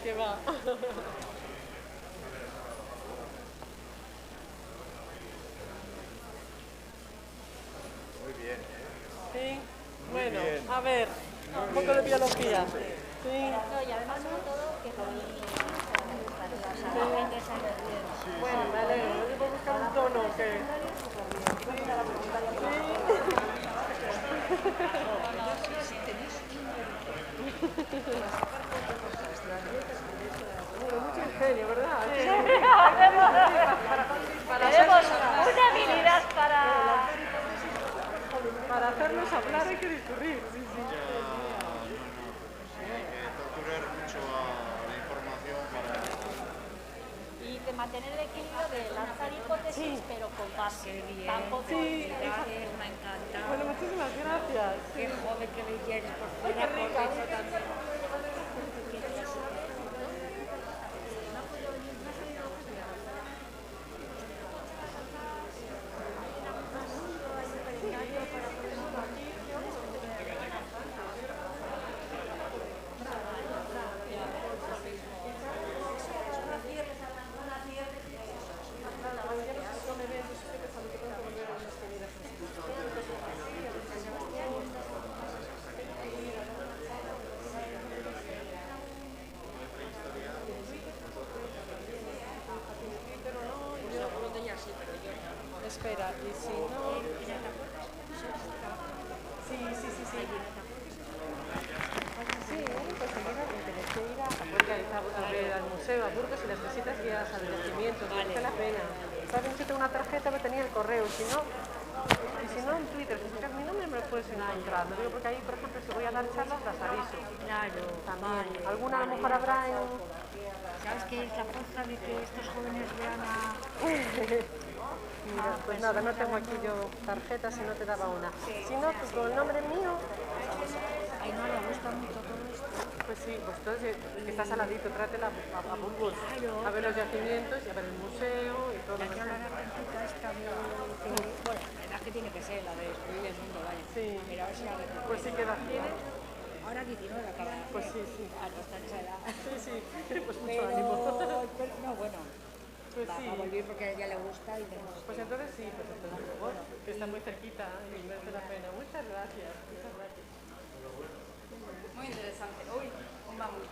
Que va. Muy bien, Sí, bueno, a ver, un poco de biología. Sí. No, y además sobre todo que la gente se entiende. Bueno, me alegro, yo voy a buscar un tono que... Mucho ingenio, ¿verdad? Tenemos una habilidad Para hacernos hablar hay que discurrir. Sí. Torturar mucho a la información para... y de mantener el equilibrio de lanzar hipótesis, pero con base. Tampoco. Sí, Me encanta. bueno, muchísimas gracias. Qué joven que me quieres, por Ay, qué rica. Espera, y si no... Sí. Sí, pues seguida tenés que ir a ver al museo, a Burgos, y las visitas guiadas al nacimiento, merece la pena. Saben que tengo una tarjeta, me tenía el correo, si no en Twitter, si buscas mi nombre me lo puedes encontrar. Lo digo porque ahí, por ejemplo, si voy a dar charlas, las aviso. Claro, También. Alguna a lo mejor habrá en... ¿Sabes qué es la fuerza de que estos jóvenes vean a...? Mira, pues nada, no tengo aquí yo tarjeta, si no te daba una. Si no, tú con el nombre mío, Ay, no le gusta mucho todo esto. Pues sí, pues entonces que estás al ladito, trátela a Burgos, a ver los yacimientos y a ver el museo y todo. La que habla la argentina esta de... Bueno, la verdad es que tiene que ser la de destruir el mundo, vaya. Sí. Mira, a ver si la recupera. Pues sí, ¿qué edad tiene? Ahora 19 acaba de hacer. Pues sí, sí. Ah, no está en esa edad. Sí, sí, pues mucho Pero, ánimo. no, bueno, Pues va sí. a volver porque a ella le gusta y tenemos... Pues entonces sí, pues entonces mejor, que está muy cerquita y merece la pena. Muchas gracias, muchas gracias. Muy interesante. Uy, vamos.